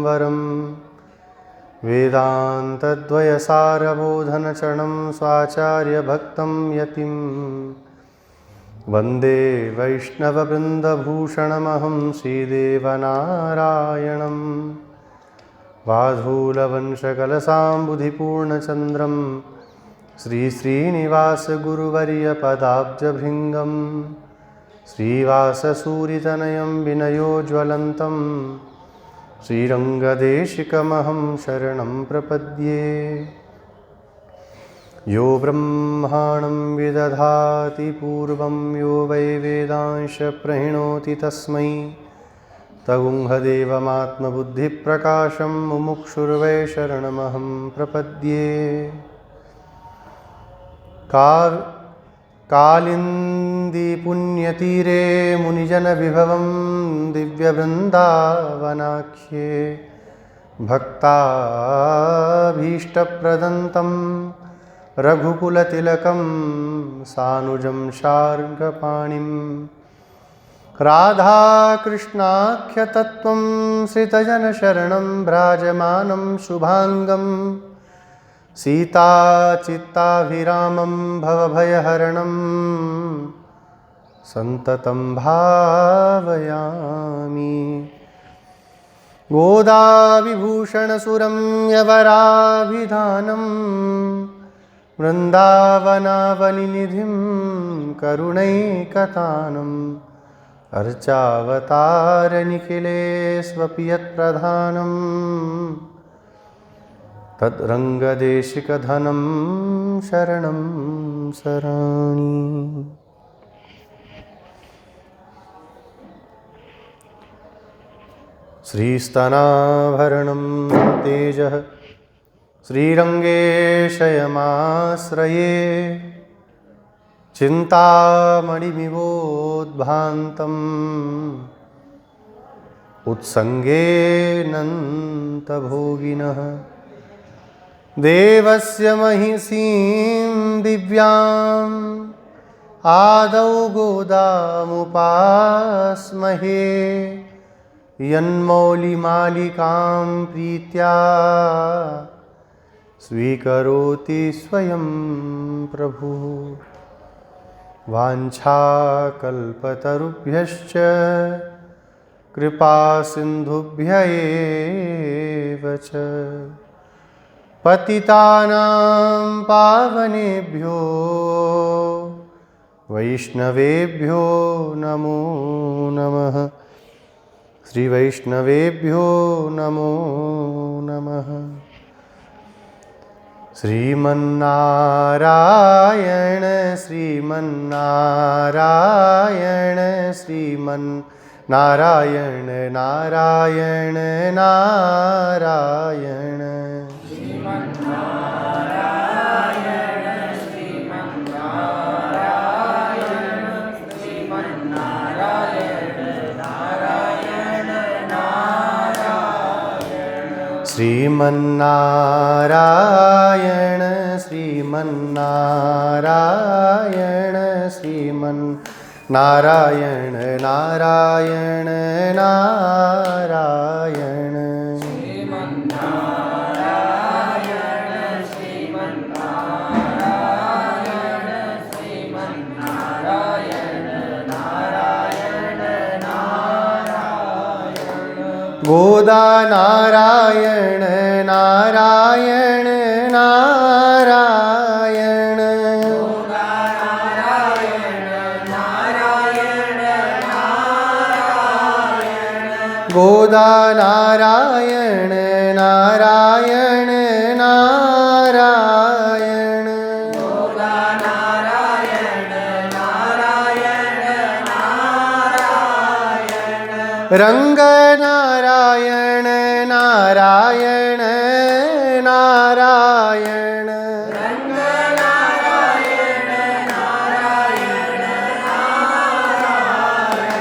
वरं वेदान्तद्वयसारबोधनचरणं स्वाचार्यभक्तं यतिं वन्दे वैष्णववृन्दभूषणमहं श्रीदेवनारायणं वाधूलवंशकलसाम्बुधिपूर्णचन्द्रं श्रीश्रीनिवासगुरुवर्यपदाब्जभृङ्गं श्रीवाससूरितनयं विनयोज्वलन्तं श्रीरङ्गदेशिकमहं शरणं प्रपद्ये। यो ब्रह्माणं विदधाति पूर्वं यो वै वेदांश प्रणोति तस्मै तगुंहदेवमात्मबुद्धिप्रकाशं मुमुक्षुर्वै शरणमहं प्रपद्ये। कालिंदी पुण्यतीरे मुनिजनविभवं दिव्यवृन्दावनाख्ये भक्ताभीष्टप्रदन्तं रघुकुलतिलकं सानुजं शार्ङ्गपाणिं राधाकृष्णाख्यतत्त्वं श्रितजनशरणं भ्राजमानं शुभाङ्गं सीताचित्ताभिरामं भवभयहरणं सन्ततं भावयामि। गोदाविभूषणसुरं यवराभिधानं वृन्दावनावनिनिधिं करुणैकतानम् अर्चावतारनिखिलेष्वपि यत्प्रधानं तद्रङ्गदेशिकधनं शरणं शराणि। श्रीस्तनाभरणं तेजः श्रीरङ्गेशयमाश्रये चिन्तामणिमिवोद्भान्तम् उत्सङ्गेऽनन्तभोगिनः देवस्य महिषीं दिव्याम् आदौ गोदामुपास्महे यन्मौलिमालिकां प्रीत्या स्वीकरोति स्वयं प्रभुः। वाञ्छाकल्पतरुभ्यश्च कृपासिन्धुभ्य एव च पतितानां पावनेभ्यो वैष्णवेभ्यो नमो नमः। श्रीवैष्णवेभ्यो नमो नमः। श्रीमन्नारायण श्रीमन्नारायण श्रीमन्नारायण नारायण नारायण श्रीमन्नारायण श्रीमन्नारायण श्रीमन्नारायण नारायण नारायण गोदा नारायण नारायण नारायण गोदा नारायण नारायण नारायण रंग नारायण नारायण नारायण रंग नारायण नारायण नारायण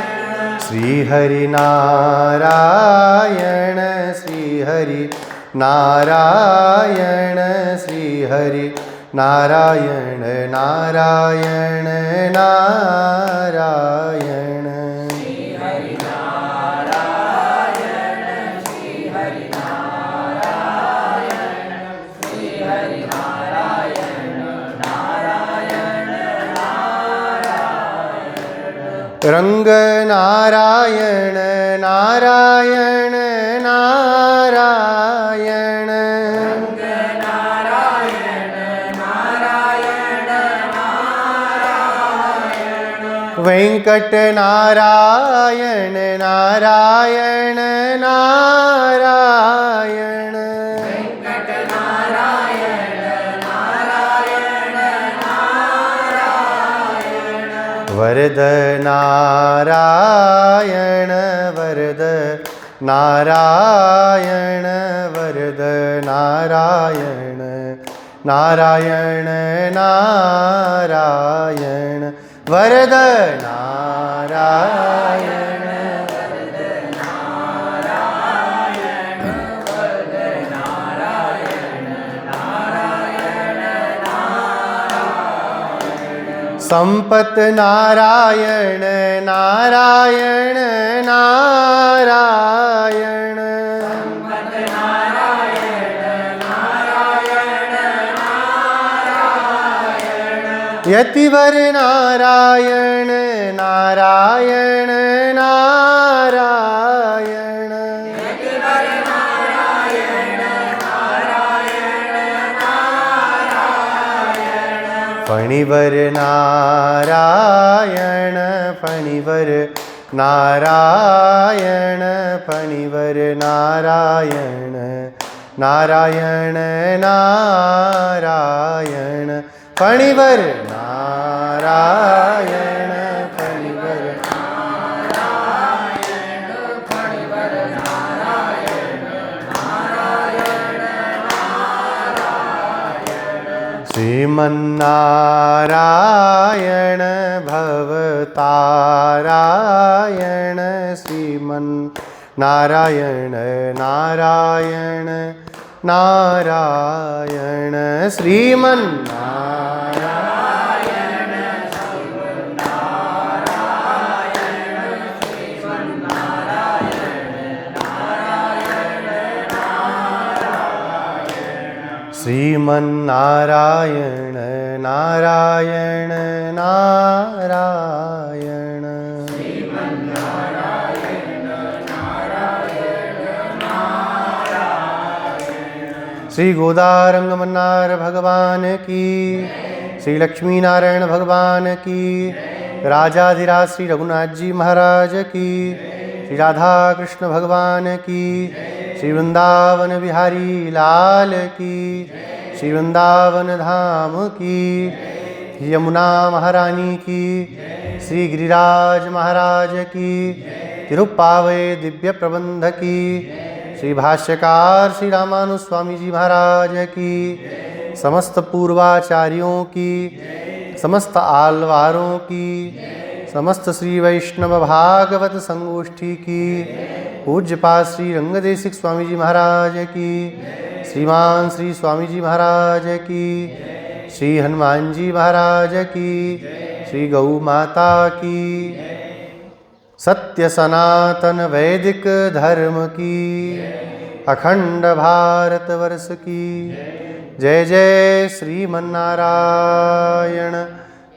श्री हरि नारायण श्री हरि नारायण श्री हरि नारायण नारायण नारायण रंग नारायण नारायण नारायण रंग नारायण नारायण नारायण वेंकट नारायण नारायण नारायण वेंकट नारायण नारायण नारायण वरद नारायण वरद नारायण वरद नारायण नारायण नारायण वरद नारायण वरद नारायण वरद नारायण नारायण नारायण संपत नारायण नारायण नारायण संपत नारायण नारायण नारायण यतिवर नारायण नारायण नारायण यतिवर नारायण नारायण नारायण फणिवर नारायण फणिवर नारायण फणिवर नारायण नारायण नारायण फणिवर नारायण फणिवर नारायण फणिवर नारायण नारायण नारायण श्रीमन्नारायण भवतारायण श्रीमन्नारायण नारायण नारायण श्रीमन्नारायण श्रीमन्नारायण श्रीमन्नारायण नारायण नारायण श्रीमन्नारायण नारायण नारायण श्री गोदारंगमन्नार भगवान की, श्री लक्ष्मी नारायण भगवान की, राजाधिराज श्री रघुनाथ जी महाराज की, श्री राधा कृष्ण भगवान की, श्री वृंदावन बिहारी लाल की, श्री वृंदावन धाम की, यमुना महारानी की, श्री गिरिराज महाराज की, तिरुप्पावय दिव्य प्रबंध की, श्री भाष्यकार श्री रामानुज स्वामी जी महाराज की, समस्त पूर्वाचार्यों की, समस्त आलवारों की, समस्त श्री वैष्णव भागवत संगोष्ठी की, पूज्यपाद श्री रंगदेशिक स्वामी जी महाराज की, श्रीमान श्री स्वामी जी महाराज की, श्री हनुमान जी महाराज की, श्री गौ माता की, सत्य सनातन वैदिक धर्म की, अखंड भारत वर्ष की, जय जय श्रीमन्नारायण,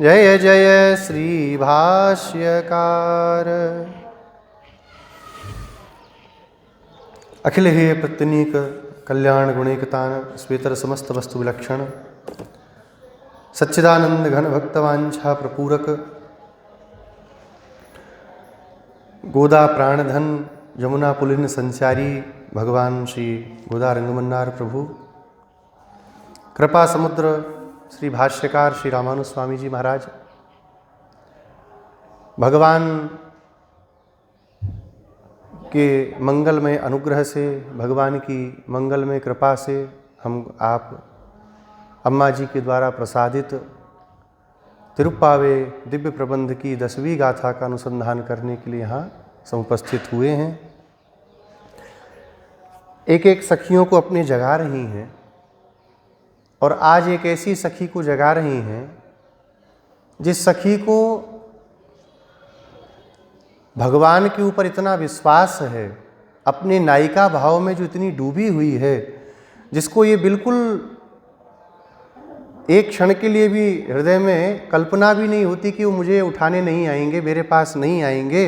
जय जय श्री भाष्यकार। अखिल हे प्रत्यनीक कल्याण गुणैकतान स्वेतर समस्त वस्तु विलक्षण सच्चिदानंद घन भक्तवांछा प्रपूरक गोदा प्राणधन यमुना पुलिन संचारी भगवान श्री गोदा रंगमन्नार प्रभु, कृपा समुद्र श्री भाष्यकार श्री रामानुज स्वामी जी महाराज, भगवान के मंगलमय अनुग्रह से, भगवान की मंगलमय कृपा से हम आप अम्मा जी के द्वारा प्रसादित तिरुप्पावे दिव्य प्रबंध की 10वीं गाथा का अनुसंधान करने के लिए यहाँ समुपस्थित हुए हैं। एक एक सखियों को अपने जगा रही हैं और आज एक ऐसी सखी को जगा रही हैं जिस सखी को भगवान के ऊपर इतना विश्वास है, अपने नायिका भाव में जो इतनी डूबी हुई है, जिसको ये बिल्कुल एक क्षण के लिए भी हृदय में कल्पना भी नहीं होती कि वो मुझे उठाने नहीं आएंगे, मेरे पास नहीं आएंगे।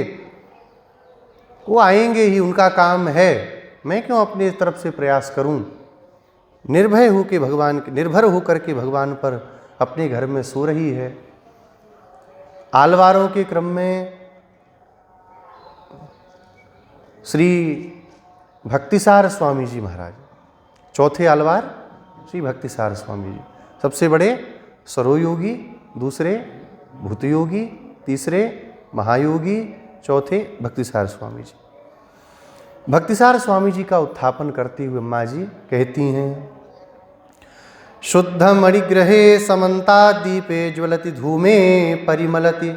वो आएंगे ही, उनका काम है, मैं क्यों अपनी तरफ से प्रयास करूं। निर्भय होकर निर्भर होकर के भगवान पर अपने घर में सो रही है। आलवारों के क्रम में श्री भक्तिसार स्वामी जी महाराज, चौथे आलवार श्री भक्तिसार स्वामी जी, सबसे बड़े सरोयोगी, दूसरे भूतयोगी, तीसरे महायोगी, चौथे भक्तिसार स्वामी जी। भक्तिसार स्वामी जी का उत्थापन करती हुए अम्मा जी कहती हैं, शुद्ध मणिग्रहे समन्ता दीपे ज्वलति धूमे परिमलति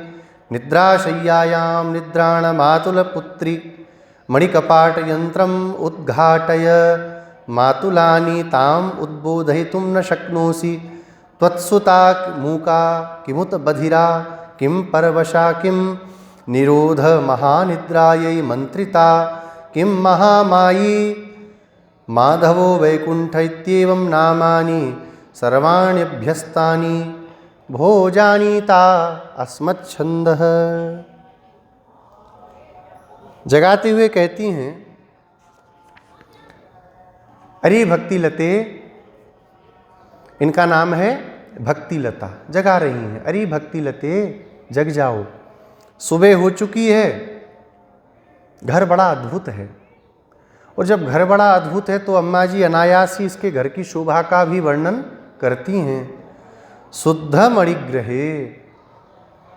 निद्राशय्यायां निद्राण मातुल पुत्री मणिकपाट यंत्रम उद्घाटय मातुलानि ताम उद्बोधयितुं न शक्नोसि त्वत्सुता मूका किमुत बधिरा किं परवशा किं निरोध महानिद्रायै मंत्रिता किं महामायी माधवो वैकुंठ इत्येवं नामानि सर्वाण्यभ्यस्तानि भोजानीता अस्मच्छंदः। जगाते हुए कहती हैं, अरे भक्ति लते, इनका नाम है भक्ति लता, जगा रही हैं। अरे भक्ति लते जग जाओ, सुबह हो चुकी है, घर बड़ा अद्भुत है। और जब घर बड़ा अद्भुत है तो अम्मा जी अनायास ही इसके घर की शोभा का भी वर्णन करती हैं। शुद्ध मणिग्रहे,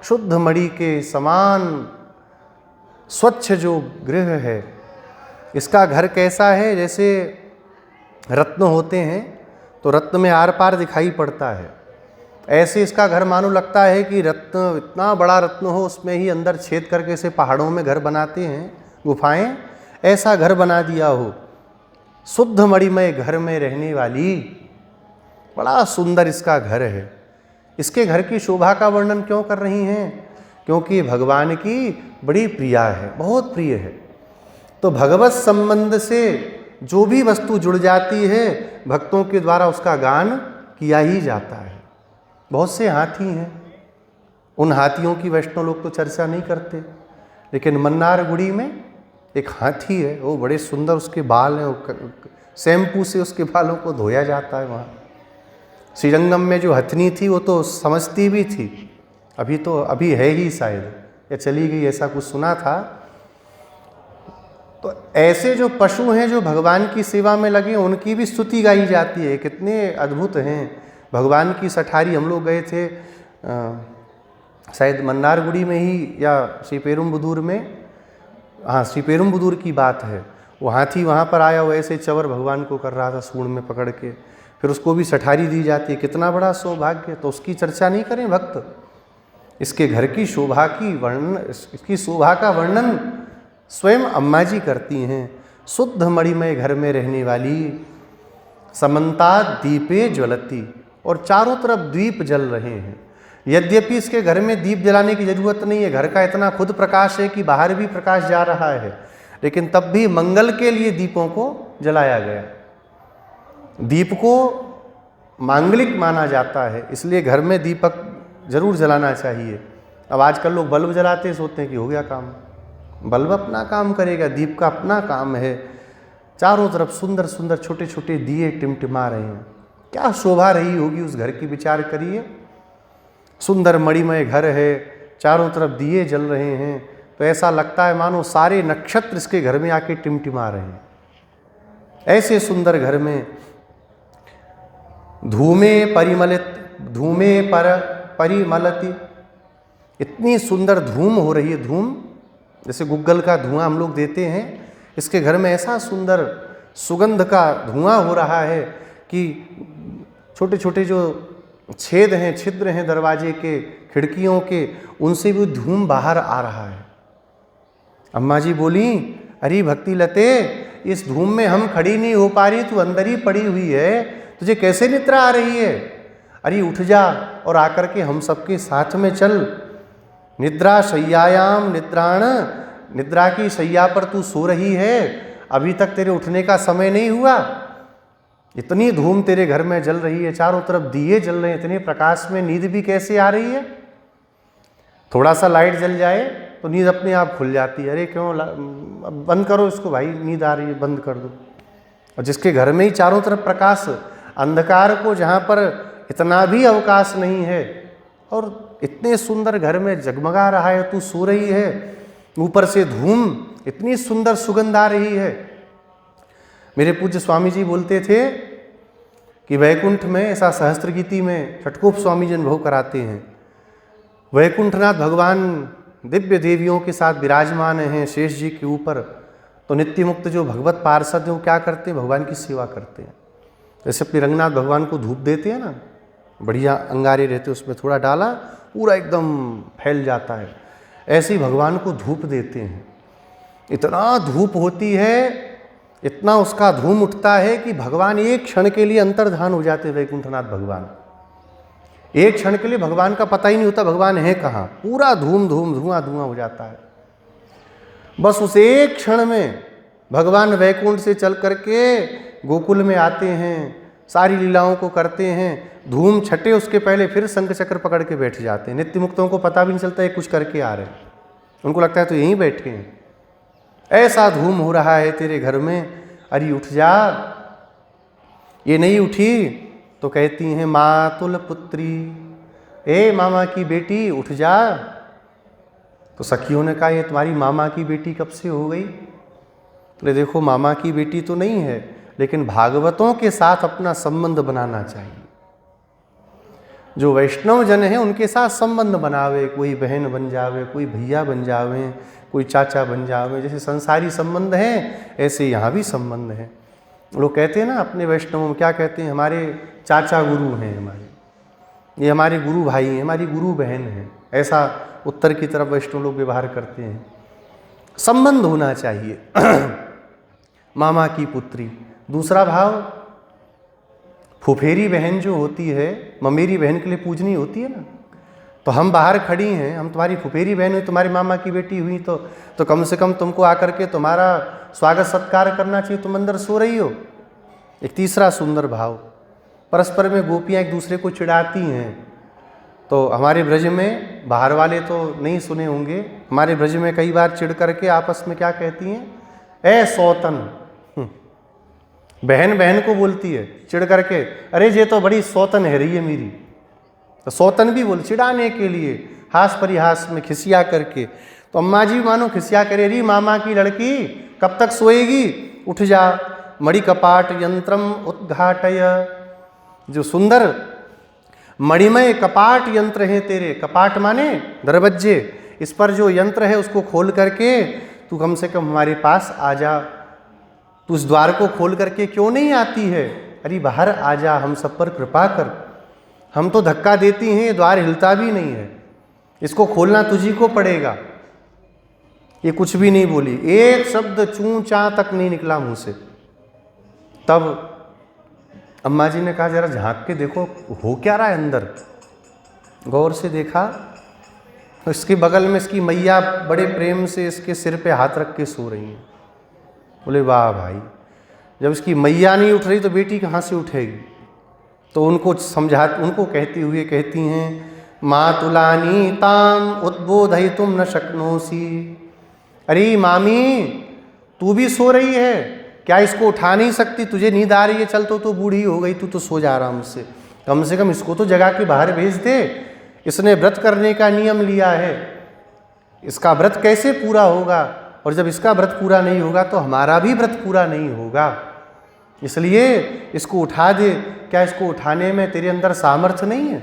शुद्ध मणि के समान स्वच्छ जो गृह है, इसका घर कैसा है, जैसे रत्न होते हैं तो रत्न में आर पार दिखाई पड़ता है, ऐसे इसका घर मानो लगता है कि रत्न, इतना बड़ा रत्न हो, उसमें ही अंदर छेद करके से पहाड़ों में घर बनाते हैं, गुफाएं, ऐसा घर बना दिया हो। शुद्ध मणिमय घर में रहने वाली, बड़ा सुंदर इसका घर है। इसके घर की शोभा का वर्णन क्यों कर रही हैं? क्योंकि भगवान की बड़ी प्रिया है, बहुत प्रिय है। तो भगवत संबंध से जो भी वस्तु जुड़ जाती है, भक्तों के द्वारा उसका गान किया ही जाता है। बहुत से हाथी हैं, उन हाथियों की वैष्णव लोग तो चर्चा नहीं करते, लेकिन मन्नारगुड़ी में एक हाथी है, वो बड़े सुंदर उसके बाल हैं, शैम्पू से उसके बालों को धोया जाता है। वहाँ श्रीरंगम में जो हथनी थी वो तो समझती भी थी, अभी है ही शायद, या चली गई, ऐसा कुछ सुना था। तो ऐसे जो पशु हैं जो भगवान की सेवा में लगे, उनकी भी स्तुति गाई जाती है, कितने अद्भुत हैं। भगवान की सठारी, हम लोग गए थे शायद मन्नारगुड़ी में ही या श्री पेरुम्बुदूर में, हाँ श्री पेरुम्बुदूर की बात है। वो हाथी वहाँ पर आया, वो ऐसे चवर भगवान को कर रहा था सूंड में पकड़ के, फिर उसको भी सठारी दी जाती है, कितना बड़ा सौभाग्य। तो उसकी चर्चा नहीं करें भक्त, इसके घर की शोभा की वर्णन, इसकी शोभा का वर्णन स्वयं अम्मा जी करती हैं। शुद्ध मणिमय घर में रहने वाली, समन्ता दीपे ज्वलती, और चारों तरफ दीप जल रहे हैं। यद्यपि इसके घर में दीप जलाने की जरूरत नहीं है, घर का इतना खुद प्रकाश है कि बाहर भी प्रकाश जा रहा है, लेकिन तब भी मंगल के लिए दीपों को जलाया गया। दीप को मांगलिक माना जाता है, इसलिए घर में दीपक जरूर जलाना चाहिए। अब आजकल लोग बल्ब जलाते सोचते हैं कि हो गया काम, बल्ब अपना काम करेगा, दीप का अपना काम है। चारों तरफ सुंदर सुंदर छोटे छोटे दिए टिमटिमा रहे हैं, क्या शोभा रही होगी उस घर की, विचार करिए। सुंदर मणिमय घर है, चारों तरफ दिए जल रहे हैं, तो ऐसा लगता है मानो सारे नक्षत्र इसके घर में आके टिमटिमा रहे हैं। ऐसे सुंदर घर में धूमे परिमलति, इतनी सुंदर धूम हो रही है, धूम जैसे गुग्गल का धुआं हम लोग देते हैं, इसके घर में ऐसा सुंदर सुगंध का धुआं हो रहा है कि छोटे छोटे जो छेद हैं, छिद्र हैं दरवाजे के, खिड़कियों के, उनसे भी धूम बाहर आ रहा है। अम्मा जी बोली, अरे भक्ति लते, इस धूम में हम खड़ी नहीं हो पा रही, तू अंदर ही पड़ी हुई है, तुझे कैसे निद्रा आ रही है? अरे उठ जा और आकर के हम सबके साथ में चल। निद्रा शय्यायाम निद्राण, निद्रा की शैया पर तू सो रही है, अभी तक तेरे उठने का समय नहीं हुआ? इतनी धूम तेरे घर में जल रही है, चारों तरफ दिए जल रहे हैं, इतने प्रकाश में नींद भी कैसे आ रही है? थोड़ा सा लाइट जल जाए तो नींद अपने आप खुल जाती है। अरे क्यों, बंद करो इसको भाई, नींद आ रही है, बंद कर दो। और जिसके घर में ही चारों तरफ प्रकाश, अंधकार को जहाँ पर इतना भी अवकाश नहीं है, और इतने सुंदर घर में जगमगा रहा है, तू सो रही है, ऊपर से धूम, इतनी सुंदर सुगंध आ रही है। मेरे पूज्य स्वामी जी बोलते थे कि वैकुंठ में, ऐसा सहस्त्रगीति में छटकोप स्वामी जी अनुभव कराते हैं, वैकुंठनाथ भगवान दिव्य देवियों के साथ विराजमान हैं शेष जी के ऊपर। तो नित्य मुक्त जो भगवत पार्षद हैं वो क्या करते हैं? भगवान की सेवा करते हैं। जैसे अपने रंगनाथ भगवान को धूप देते हैं ना, बढ़िया अंगारे रहते, उसमें थोड़ा डाला, पूरा एकदम फैल जाता है, ऐसे ही भगवान को धूप देते हैं। इतना धूप होती है, इतना उसका धूम उठता है कि भगवान एक क्षण के लिए अंतर्धान हो जाते हैं। वैकुंठनाथ भगवान एक क्षण के लिए भगवान का पता ही नहीं होता भगवान है कहाँ, पूरा धूम धूम धुआं धुआं हो जाता है। बस उस एक क्षण में भगवान वैकुंठ से चल करके गोकुल में आते हैं, सारी लीलाओं को करते हैं, धूम छटे उसके पहले फिर शंख चक्र पकड़ के बैठ जाते हैं। नित्य मुक्तों को पता भी नहीं चलता ये कुछ करके आ रहे हैं, उनको लगता है तो यहीं बैठे हैं। ऐसा धूम हो रहा है तेरे घर में, अरे उठ जा। ये नहीं उठी तो कहती हैं मातुल पुत्री, ए मामा की बेटी उठ जा। तो सखियों ने कहा ये तुम्हारी मामा की बेटी कब से हो गई? बोले देखो मामा की बेटी तो नहीं है, लेकिन भागवतों के साथ अपना संबंध बनाना चाहिए। जो वैष्णव जन हैं उनके साथ संबंध बनावे, कोई बहन बन जावे, कोई भैया बन जावे, कोई चाचा बन जावे। जैसे संसारी संबंध हैं ऐसे यहाँ भी संबंध हैं। लोग कहते हैं ना अपने वैष्णवों में, क्या कहते हैं, हमारे चाचा गुरु हैं, हमारे ये हमारे गुरु भाई हैं, हमारी गुरु बहन हैं। ऐसा उत्तर की तरफ वैष्णव लोग व्यवहार करते हैं। संबंध होना चाहिए। मामा की पुत्री। दूसरा भाव, फुफेरी बहन जो होती है, ममेरी बहन के लिए पूजनी होती है ना। तो हम बाहर खड़ी हैं, हम तुम्हारी फुफेरी बहन हुई, तुम्हारी मामा की बेटी हुई, तो कम से कम तुमको आकर के तुम्हारा स्वागत सत्कार करना चाहिए, तुम अंदर सो रही हो। एक तीसरा सुंदर भाव, परस्पर में गोपियाँ एक दूसरे को चिढ़ाती हैं। तो हमारे ब्रज में, बाहर वाले तो नहीं सुने होंगे, हमारे ब्रज में कई बार चिढ़ करके आपस में क्या कहती हैं, ए सौतन। बहन बहन को बोलती है चिढ़ करके, अरे ये तो बड़ी सौतन है रही है मेरी। तो सौतन भी बोल, चिढ़ाने के लिए, हास परिहास में खिसिया करके। तो अम्मा जी मानो खिसिया करे, रही मामा की लड़की कब तक सोएगी, उठ जा। मणि कपाट यंत्रम उद्घाटय। जो सुंदर मणिमय कपाट यंत्र हैं तेरे, कपाट माने दरवाजे, इस पर जो यंत्र है उसको खोल करके तू कम से कम हमारे पास आ जा। तू इस द्वार को खोल करके क्यों नहीं आती है? अरे बाहर आ जा, हम सब पर कृपा कर। हम तो धक्का देती हैं, ये द्वार हिलता भी नहीं है, इसको खोलना तुझी को पड़ेगा। ये कुछ भी नहीं बोली, एक शब्द चूं चा तक नहीं निकला मुंह से। तब अम्मा जी ने कहा जरा झांक के देखो हो क्या रहा है अंदर। गौर से देखा तो इसके बगल में इसकी मैया बड़े प्रेम से इसके सिर पे हाथ रख के सो रही हैं। बोले वाह भाई, जब इसकी मैया नहीं उठ रही तो बेटी कहाँ से उठेगी? तो उनको उनको कहती हुए कहती हैं, मातुलानी ताम उद्बोधयितुम न शक्नोसी। अरे मामी तू भी सो रही है क्या? इसको उठा नहीं सकती? तुझे नींद आ रही है, चल तो बूढ़ी हो गई, तू तो सो जा रहा मुझसे, कम से कम इसको तो जगा के बाहर भेज दे। इसने व्रत करने का नियम लिया है, इसका व्रत कैसे पूरा होगा? और जब इसका व्रत पूरा नहीं होगा तो हमारा भी व्रत पूरा नहीं होगा, इसलिए इसको उठा दे। क्या इसको उठाने में तेरे अंदर सामर्थ्य नहीं है?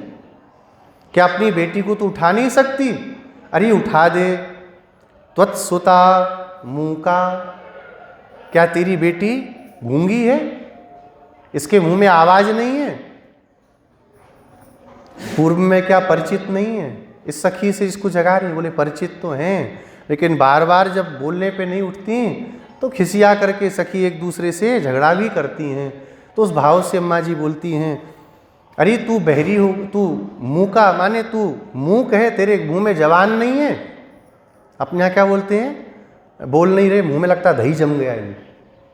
क्या अपनी बेटी को तो उठा नहीं सकती? अरे उठा दे। त्वत्सुता मूका। क्या तेरी बेटी गूंगी है? इसके मुंह में आवाज नहीं है? पूर्व में क्या परिचित नहीं है? इस सखी से इसको जगा रही। बोले परिचित तो हैं, लेकिन बार बार जब बोलने पे नहीं उठती तो खिसिया करके सखी एक दूसरे से झगड़ा भी करती हैं। तो उस भाव से अम्मा जी बोलती हैं, अरे तू बहरी हो, तू मूका माने तू मूक है, तेरे मुंह में जवान नहीं है। अपने यहाँ क्या बोलते हैं, बोल नहीं रहे, मुंह में लगता दही जम गया है।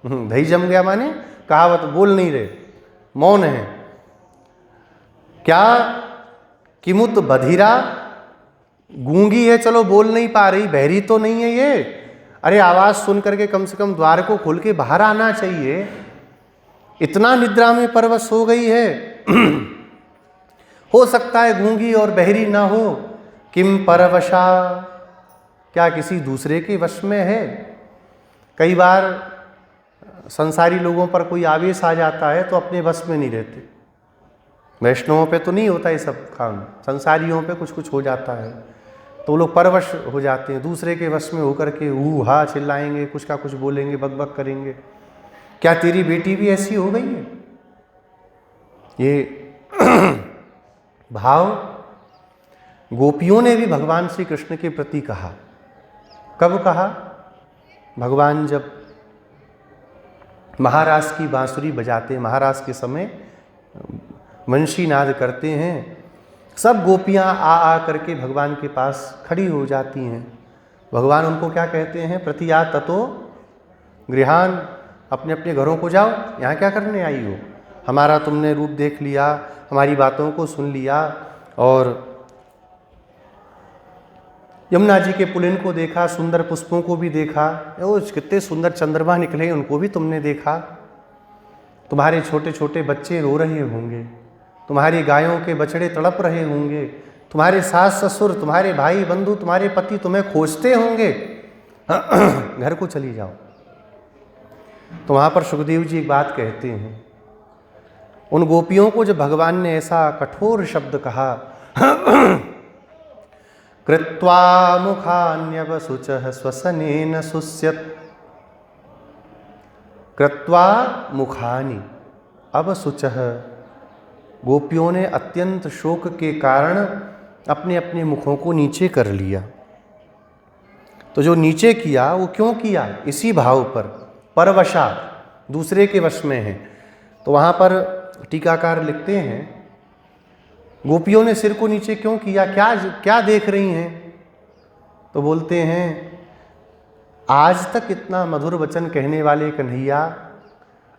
दही जम गया माने कहावत, बोल नहीं रहे, मौन है। क्या किमुत बधिरा, गूंगी है, चलो बोल नहीं पा रही, बहरी तो नहीं है ये। अरे आवाज सुन करके कम से कम द्वार को खोल के बाहर आना चाहिए। इतना निद्रा में परवश हो गई है। हो सकता है गूंगी और बहरी ना हो। किम परवशा, क्या किसी दूसरे के वश में है? कई बार संसारी लोगों पर कोई आवेश आ जाता है तो अपने वश में नहीं रहते। वैष्णवों पे तो नहीं होता ये सब काम, संसारियों पे कुछ कुछ हो जाता है तो लोग परवश हो जाते हैं, दूसरे के वश में होकर के ऊ हा चिल्लाएंगे, कुछ का कुछ बोलेंगे, बक बक करेंगे। क्या तेरी बेटी भी ऐसी हो गई है? ये भाव गोपियों ने भी भगवान श्री कृष्ण के प्रति कहा। कब कहा? भगवान जब महारास की बांसुरी बजाते, महारास के समय वंशी नाद करते हैं, सब गोपियां आ करके भगवान के पास खड़ी हो जाती हैं। भगवान उनको क्या कहते हैं? प्रतिया ततो गृहान, अपने अपने घरों को जाओ, यहाँ क्या करने आई हो? हमारा तुमने रूप देख लिया, हमारी बातों को सुन लिया, और यमुना जी के पुलिन को देखा, सुंदर पुष्पों को भी देखा, वो कितने सुंदर चंद्रमा निकले उनको भी तुमने देखा। तुम्हारे छोटे छोटे बच्चे रो रहे होंगे, तुम्हारी गायों के बछड़े तड़प रहे होंगे, तुम्हारे सास ससुर, तुम्हारे भाई बंधु, तुम्हारे पति तुम्हें खोजते होंगे। घर को चली जाओ। तो वहाँ पर सुखदेव जी एक बात कहते हैं, उन गोपियों को जब भगवान ने ऐसा कठोर शब्द कहा, कृत्वा मुखान्यवसुचः स्वसनेन सुस्यत्, कृत्वा मुखानि अवसुचः, गोपियों ने अत्यंत शोक के कारण अपने अपने मुखों को नीचे कर लिया। तो जो नीचे किया वो क्यों किया? इसी भाव पर, परवशा, दूसरे के वश में है। तो वहाँ पर टीकाकार लिखते हैं, गोपियों ने सिर को नीचे क्यों किया? क्या देख रही हैं? तो बोलते हैं, आज तक इतना मधुर वचन कहने वाले कन्हैया,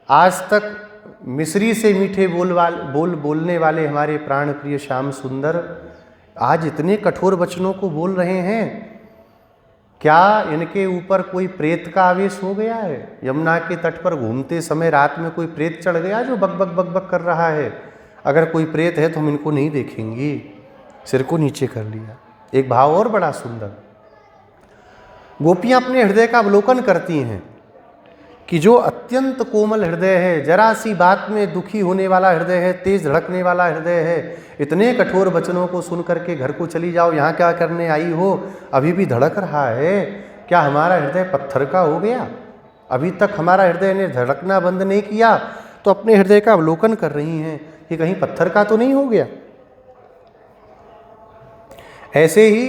आज तक मिश्री से मीठे बोलने वाले हमारे प्राण प्रिय श्याम सुंदर, आज इतने कठोर वचनों को बोल रहे हैं। क्या इनके ऊपर कोई प्रेत का आवेश हो गया है? यमुना के तट पर घूमते समय रात में कोई प्रेत चढ़ गया जो बक बक बक बक कर रहा है? अगर कोई प्रेत है तो हम इनको नहीं देखेंगे। सिर को नीचे कर लिया। एक भाव और बड़ा सुंदर, गोपियां अपने हृदय का अवलोकन करती हैं कि जो अत्यंत कोमल हृदय है, जरा सी बात में दुखी होने वाला हृदय है, तेज धड़कने वाला हृदय है, इतने कठोर वचनों को सुन करके घर को चली जाओ, यहाँ क्या करने आई हो? अभी भी धड़क रहा है। क्या हमारा हृदय पत्थर का हो गया? अभी तक हमारा हृदय ने धड़कना बंद नहीं किया। तो अपने हृदय का अवलोकन कर रही हैं कि कहीं पत्थर का तो नहीं हो गया। ऐसे ही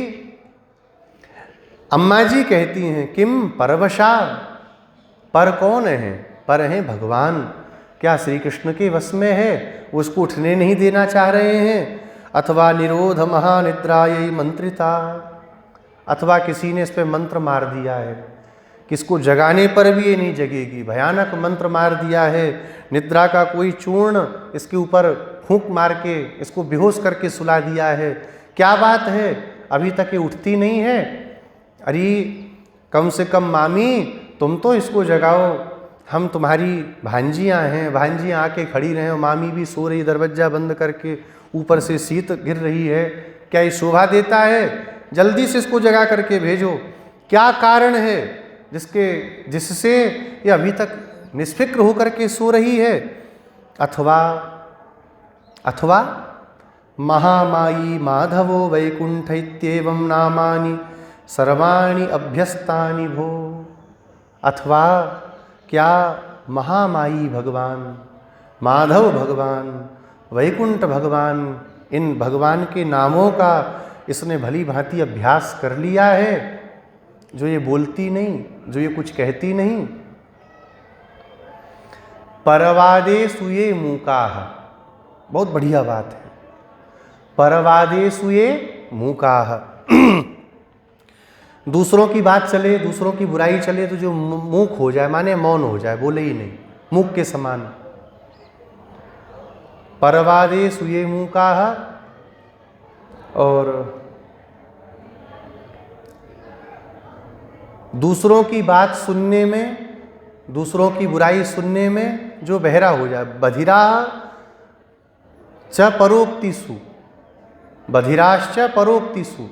अम्मा जी कहती हैं, किम परवशा, पर कौन है? पर हैं भगवान। क्या श्री कृष्ण के वश में है? उसको उठने नहीं देना चाह रहे हैं। अथवा निरोध महानिद्रायै मंत्रिता, अथवा किसी ने इस पर मंत्र मार दिया है, किसको जगाने पर भी ये नहीं जगेगी, भयानक मंत्र मार दिया है। निद्रा का कोई चूर्ण इसके ऊपर फूंक मार के इसको बेहोश करके सुला दिया है। क्या बात है, अभी तक ये उठती नहीं है? अरे कम से कम मामी तुम तो इसको जगाओ, हम तुम्हारी भांजियाँ हैं, भांजियाँ आके खड़ी रहें, मामी भी सो रही दरवाजा बंद करके, ऊपर से शीत गिर रही है, क्या ये शोभा देता है? जल्दी से इसको जगा करके भेजो। क्या कारण है जिससे ये अभी तक निष्फिक्र होकर के सो रही है? अथवा महामायी माधवो वैकुंठ इत्येवं नामानि सर्वाणि अभ्यस्तानि भो। अथवा क्या महामायी भगवान, माधव भगवान, वैकुंठ भगवान, इन भगवान के नामों का इसने भली भांति अभ्यास कर लिया है, जो ये बोलती नहीं, जो ये कुछ कहती नहीं। परवादेषु ये मूकाः, बहुत बढ़िया बात है। परवादेषु ये मूकाः, दूसरों की बात चले, दूसरों की बुराई चले तो जो मूक हो जाए, माने मौन हो जाए, बोले ही नहीं, मूक के समान। परवादे सुये मूका, और दूसरों की बात सुनने में, दूसरों की बुराई सुनने में जो बहरा हो जाए। बधिरा च परोक्तिषु, बधिराश्च परोक्तिषु,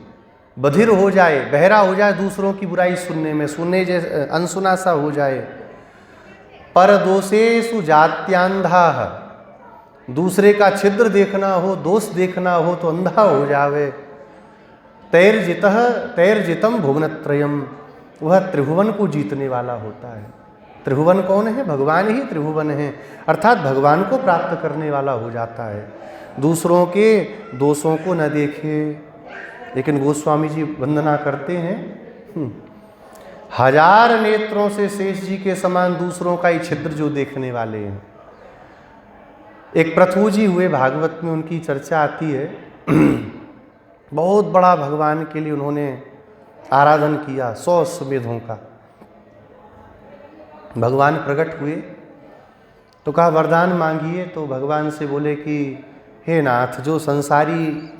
बधिर हो जाए, बहरा हो जाए दूसरों की बुराई सुनने में, सुनने जैसे अनसुना सा हो जाए। पर दोषेषु जात्यांधा, दूसरे का छिद्र देखना हो, दोष देखना हो तो अंधा हो जावे। तैर्जितः तैर्जितम भुवनत्रयम, वह त्रिभुवन को जीतने वाला होता है। त्रिभुवन कौन है? भगवान ही त्रिभुवन है, अर्थात भगवान को प्राप्त करने वाला हो जाता है। दूसरों के दोषों को न देखे। लेकिन गोस्वामी जी वंदना करते हैं, हजार नेत्रों से शेष जी के समान दूसरों का ही छिद्र जो देखने वाले हैं। एक पृथु जी हुए, भागवत में उनकी चर्चा आती है। बहुत बड़ा भगवान के लिए उन्होंने आराधन किया, 100 अश्वमेधों का। भगवान प्रकट हुए तो कहा वरदान मांगिए, तो भगवान से बोले कि हे नाथ, जो संसारी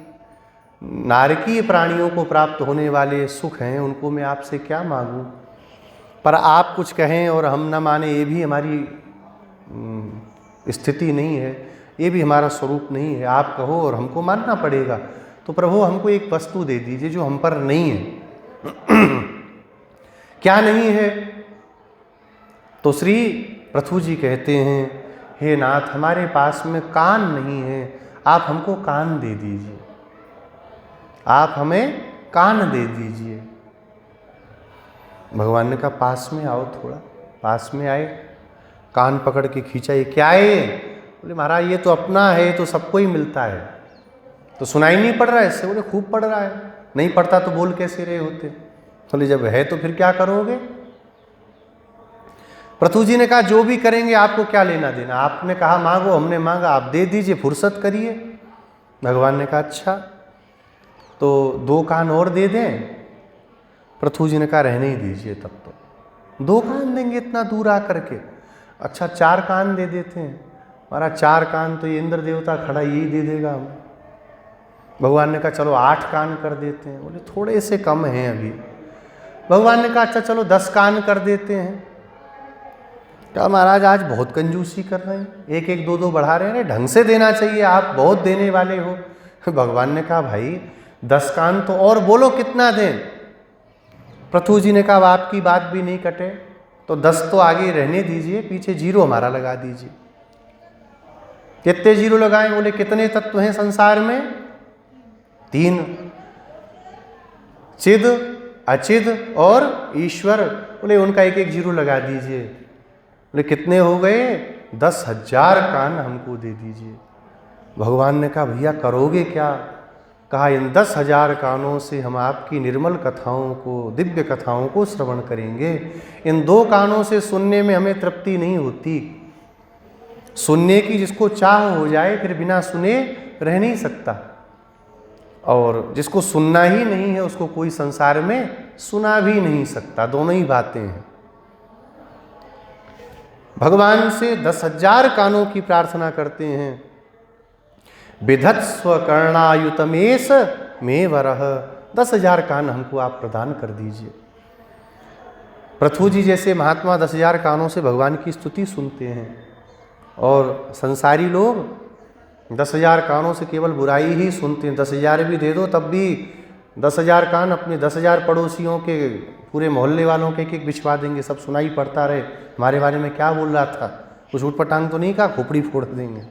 नारकीय प्राणियों को प्राप्त होने वाले सुख हैं उनको मैं आपसे क्या मांगूं, पर आप कुछ कहें और हम न माने, ये भी हमारी स्थिति नहीं है, ये भी हमारा स्वरूप नहीं है। आप कहो और हमको मानना पड़ेगा। तो प्रभु हमको एक वस्तु दे दीजिए जो हम पर नहीं है। क्या नहीं है? तो श्री पृथु जी कहते हैं, हे नाथ, हमारे पास में कान नहीं है, आप हमको कान दे दीजिए, आप हमें कान दे दीजिए। भगवान ने कहा पास में आओ, थोड़ा पास में आए, कान पकड़ के खींचा। ये क्या है? बोले महाराज ये तो अपना है, तो सबको ही मिलता है, तो सुनाई नहीं पड़ रहा है इससे? बोले खूब पड़ रहा है। नहीं पड़ता तो बोल कैसे रहे होते? बोले जब है तो फिर क्या करोगे? पृथु जी ने कहा जो भी करेंगे आपको क्या लेना देना, आपने कहा मांगो, हमने मांगा, आप दे दीजिए, फुर्सत करिए। भगवान ने कहा अच्छा, तो 2 कान और दे दें? पृथु जी ने कहा रहने ही दीजिए, तब तो 2 कान देंगे इतना दूर आकर के? अच्छा 4 कान दे देते हैं। हमारा 4 कान तो ये इंद्र देवता खड़ा यही दे देगा हमें। भगवान ने कहा चलो 8 कान कर देते हैं। बोले थोड़े से कम हैं अभी। भगवान ने कहा अच्छा चलो 10 कान कर देते हैं। क्या महाराज आज बहुत कंजूसी कर रहे हैं, 1-1, 2-2 बढ़ा रहे हैं, ढंग से देना चाहिए, आप बहुत देने वाले हो। भगवान ने कहा भाई 10 कान तो और बोलो कितना दें? पृथु जी ने कहा आपकी बात भी नहीं कटे, तो 10 तो आगे रहने दीजिए, पीछे 0 हमारा लगा दीजिए। कितने 0 लगाएं? बोले कितने तत्व हैं संसार में? 3, चिद, अचिद और ईश्वर। बोले उनका 1-1 0 लगा दीजिए। बोले कितने हो गए? 10,000 कान हमको दे दीजिए। भगवान ने कहा भैया करोगे क्या? कहा इन 10,000 कानों से हम आपकी निर्मल कथाओं को, दिव्य कथाओं को श्रवण करेंगे। इन 2 कानों से सुनने में हमें तृप्ति नहीं होती। सुनने की जिसको चाह हो जाए फिर बिना सुने रह नहीं सकता, और जिसको सुनना ही नहीं है उसको कोई संसार में सुना भी नहीं सकता। दोनों ही बातें हैं। भगवान से 10,000 कानों की प्रार्थना करते हैं। विधत्स्व कर्णायुतमेश मे वरह, 10,000 कान हमको आप प्रदान कर दीजिए। पृथु जी जैसे महात्मा 10,000 कानों से भगवान की स्तुति सुनते हैं, और संसारी लोग 10,000 कानों से केवल बुराई ही सुनते हैं। 10,000 भी दे दो तब भी 10,000 कान अपने 10,000 पड़ोसियों के, पूरे मोहल्ले वालों के एक बिछवा देंगे, सब सुनाई पड़ता रहे हमारे बारे में क्या बोल रहा था, कुछ उठपटांग तो नहीं कहा, खोपड़ी फोड़ देंगे।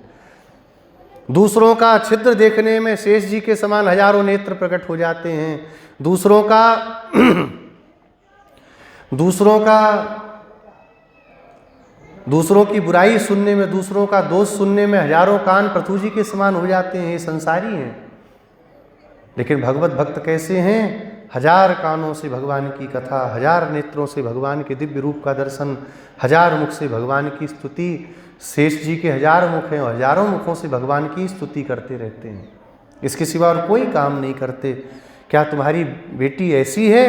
दूसरों का छिद्र देखने में शेष जी के समान हजारों नेत्र प्रकट हो जाते हैं। दूसरों की बुराई सुनने में, दूसरों का दोष सुनने में हजारों कान पृथु जी के समान हो जाते हैं। ये संसारी हैं। लेकिन भगवत भक्त कैसे हैं? 1000 कानों से भगवान की कथा, 1000 नेत्रों से भगवान के दिव्य रूप का दर्शन, 1000 मुख से भगवान की स्तुति। शेष जी के 1000 मुख हैं और हजारों मुखों से भगवान की स्तुति करते रहते हैं। इसके सिवा और कोई काम नहीं करते। क्या तुम्हारी बेटी ऐसी है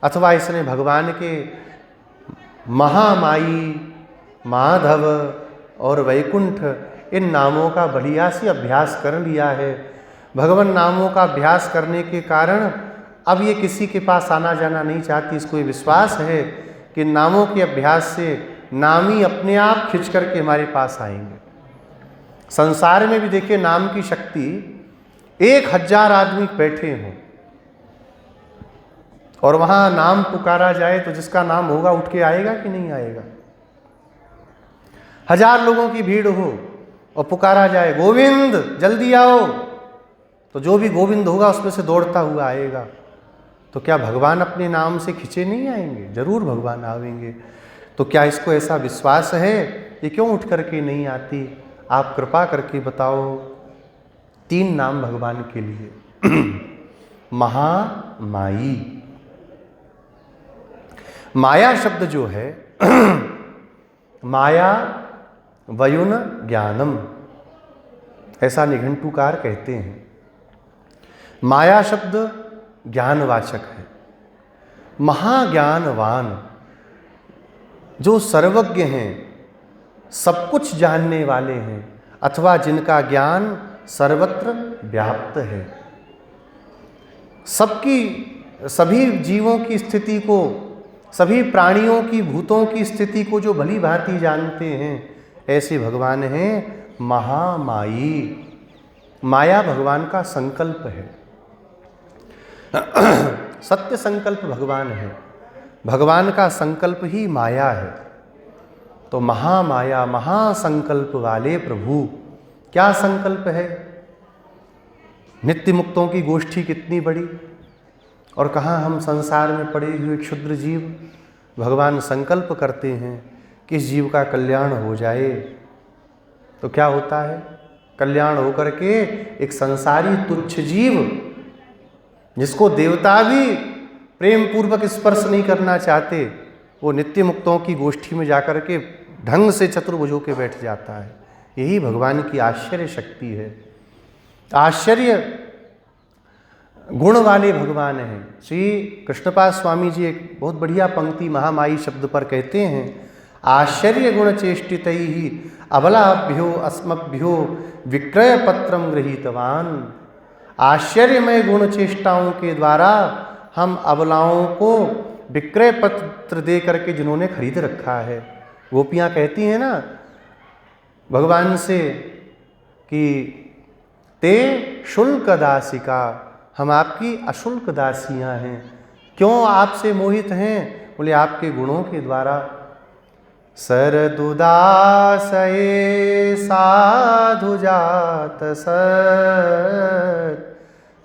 अथवा इसने भगवान के महामाई, माधव और वैकुंठ इन नामों का बढ़िया से अभ्यास कर लिया है। भगवान नामों का अभ्यास करने के कारण अब ये किसी के पास आना जाना नहीं चाहती। इसको ये विश्वास है कि नामों के अभ्यास से नाम ही अपने आप खिंच करके हमारे पास आएंगे। संसार में भी देखिए नाम की शक्ति, 1000 आदमी बैठे हों और वहाँ नाम पुकारा जाए तो जिसका नाम होगा उठ के आएगा कि नहीं आएगा। 1000 लोगों की भीड़ हो और पुकारा जाए गोविंद जल्दी आओ, तो जो भी गोविंद होगा उसमें से दौड़ता हुआ आएगा। तो क्या भगवान अपने नाम से खिंचे नहीं आएंगे? जरूर भगवान आवेंगे। तो क्या इसको ऐसा विश्वास है? ये क्यों उठ करके नहीं आती? आप कृपा करके बताओ। 3 नाम भगवान के लिए। महामाई, माया शब्द जो है माया वयुन ज्ञानम, ऐसा निघंटुकार कहते हैं। माया शब्द ज्ञानवाचक है। महाज्ञानवान, जो सर्वज्ञ हैं, सब कुछ जानने वाले हैं, अथवा जिनका ज्ञान सर्वत्र व्याप्त है, सभी जीवों की स्थिति को, सभी प्राणियों की, भूतों की स्थिति को जो भली भांति जानते हैं, ऐसे भगवान हैं महामाई। माया भगवान का संकल्प है। सत्य संकल्प भगवान है। भगवान का संकल्प ही माया है। तो महामाया, महासंकल्प वाले प्रभु, क्या संकल्प है? नित्य मुक्तों की गोष्ठी कितनी बड़ी, और कहाँ हम संसार में पड़े हुए क्षुद्र जीव। भगवान संकल्प करते हैं कि इस जीव का कल्याण हो जाए। तो क्या होता है? कल्याण होकर के एक संसारी तुच्छ जीव, जिसको देवता भी प्रेम पूर्वक स्पर्श नहीं करना चाहते, वो नित्य मुक्तों की गोष्ठी में जाकर के ढंग से चतुर्भुज होकर बैठ जाता है। यही भगवान की आश्चर्य शक्ति है। आश्चर्य गुण वाले भगवान हैं। श्री कृष्णपाद स्वामी जी एक बहुत बढ़िया पंक्ति महामाई शब्द पर कहते हैं, आश्चर्य गुण चेष्टितैहि अबलाभ्यो अस्मभ्यो विक्रय पत्रम गृहीतवान। आश्चर्यमय गुण चेष्टाओं के द्वारा हम अबलाओं को विक्रय पत्र दे करके जिन्होंने खरीद रखा है। गोपियाँ कहती हैं ना भगवान से कि ते शुल्क दासिका, हम आपकी अशुल्क दासियाँ हैं। क्यों आपसे मोहित हैं? बोले आपके गुणों के द्वारा। सरदुदासये साधु जात सत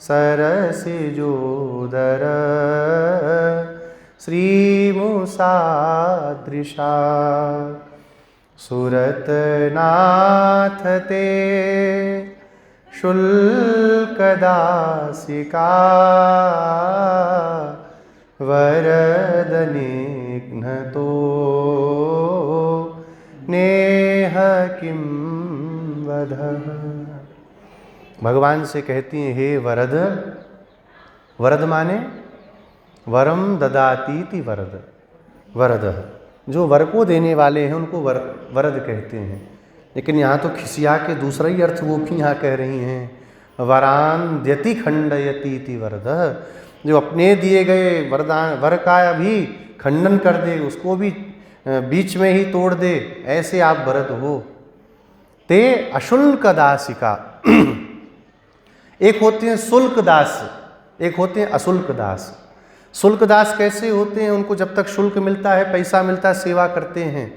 सरसिजोदर श्रीमुसादृशा सुरतनाथ ते शुल्कदासिका वरदनिघ्नतो नेह किं वधः। भगवान से कहती हैं, हे वरद। वरद माने वरम ददातीति वरद। वरद, जो वर को देने वाले हैं उनको वरद कहते हैं। लेकिन यहाँ तो खिसिया के दूसरा ही अर्थ वो भी यहाँ कह रही हैं, वरान द्यति खंडयतीति वरद, जो अपने दिए गए वरदान वर का भी खंडन कर दे, उसको भी बीच में ही तोड़ दे, ऐसे आप वरद हो। ते अशुल्क दासिका, एक होते हैं शुल्क दास, एक होते हैं अशुल्क दास। शुल्क दास कैसे होते हैं? उनको जब तक शुल्क मिलता है, पैसा मिलता है, सेवा करते हैं।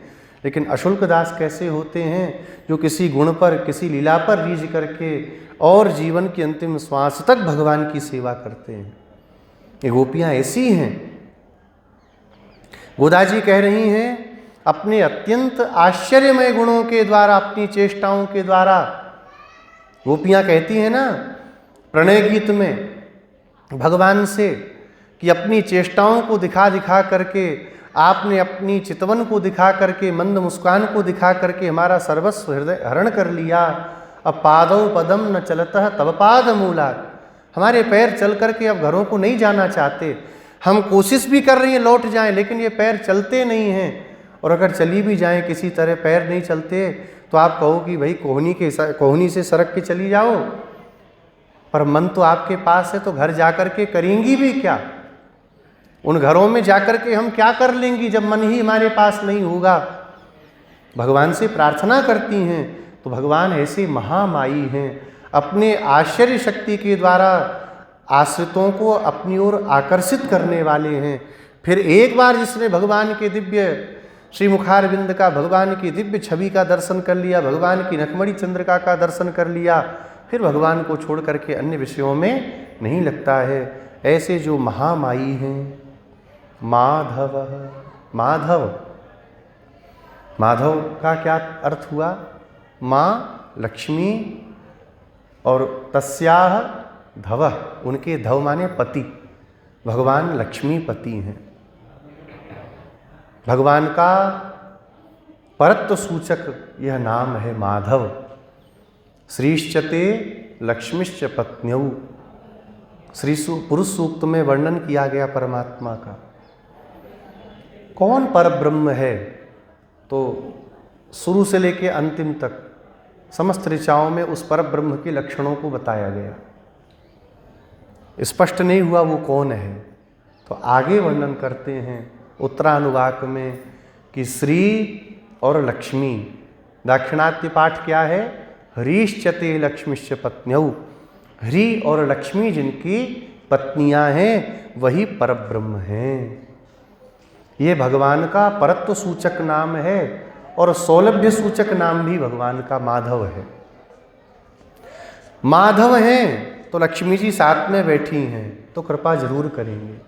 लेकिन अशुल्क दास कैसे होते हैं? जो किसी गुण पर, किसी लीला पर रीझ करके और जीवन की अंतिम श्वास तक भगवान की सेवा करते हैं। ये गोपियाँ ऐसी हैं। गोदा जी कह रही हैं, अपने अत्यंत आश्चर्यमय गुणों के द्वारा, अपनी चेष्टाओं के द्वारा, गोपियाँ कहती हैं ना प्रणय गीत में भगवान से कि अपनी चेष्टाओं को दिखा दिखा करके, आपने अपनी चितवन को दिखा करके, मंद मुस्कान को दिखा करके हमारा सर्वस्व हृदय हरण कर लिया। अब पादौ पदम न चलतः तब पाद मूलात्, हमारे पैर चल करके अब घरों को नहीं जाना चाहते। हम कोशिश भी कर रही हैं लौट जाएं, लेकिन ये पैर चलते नहीं हैं। और अगर चली भी जाएं किसी तरह, पैर नहीं चलते, तो आप कहो कि भाई कोहनी से सरक के चली जाओ, पर मन तो आपके पास है, तो घर जाकर के करेंगी भी क्या? उन घरों में जाकर के हम क्या कर लेंगी जब मन ही हमारे पास नहीं होगा? भगवान से प्रार्थना करती हैं तो भगवान ऐसे महामाई हैं, अपने आश्चर्य शक्ति के द्वारा आश्रितों को अपनी ओर आकर्षित करने वाले हैं। फिर एक बार जिसने भगवान के दिव्य श्री मुखारविंद का, भगवान की दिव्य छवि का दर्शन कर लिया, भगवान की नखमणि चंद्रिका का दर्शन कर लिया, फिर भगवान को छोड़ करके अन्य विषयों में नहीं लगता है। ऐसे जो महामाई हैं, माधव। माधव, माधव का क्या अर्थ हुआ? माँ लक्ष्मी और तस्याह धवः, उनके धव माने पति, भगवान लक्ष्मी पति हैं। भगवान का परत्व सूचक यह नाम है माधव। श्रीश्चते लक्ष्मीश्च पत्न्यौ, श्री पुरुष सूक्त में वर्णन किया गया परमात्मा का। कौन परब्रह्म है? तो शुरू से लेकर अंतिम तक समस्त ऋचाओं में उस परब्रह्म के लक्षणों को बताया गया। स्पष्ट नहीं हुआ वो कौन है, तो आगे वर्णन करते हैं उत्तरानुवाक में कि श्री और लक्ष्मी। दाक्षिणात्य पाठ क्या है? ह्रीश्चते लक्ष्मीश्च पत्न्यौ, ह्री और लक्ष्मी जिनकी पत्नियां हैं वही परब्रह्म हैं। ये भगवान का परत्व सूचक नाम है और सौलभ्य सूचक नाम भी भगवान का माधव है। माधव हैं तो लक्ष्मी जी साथ में बैठी हैं तो कृपा जरूर करेंगे।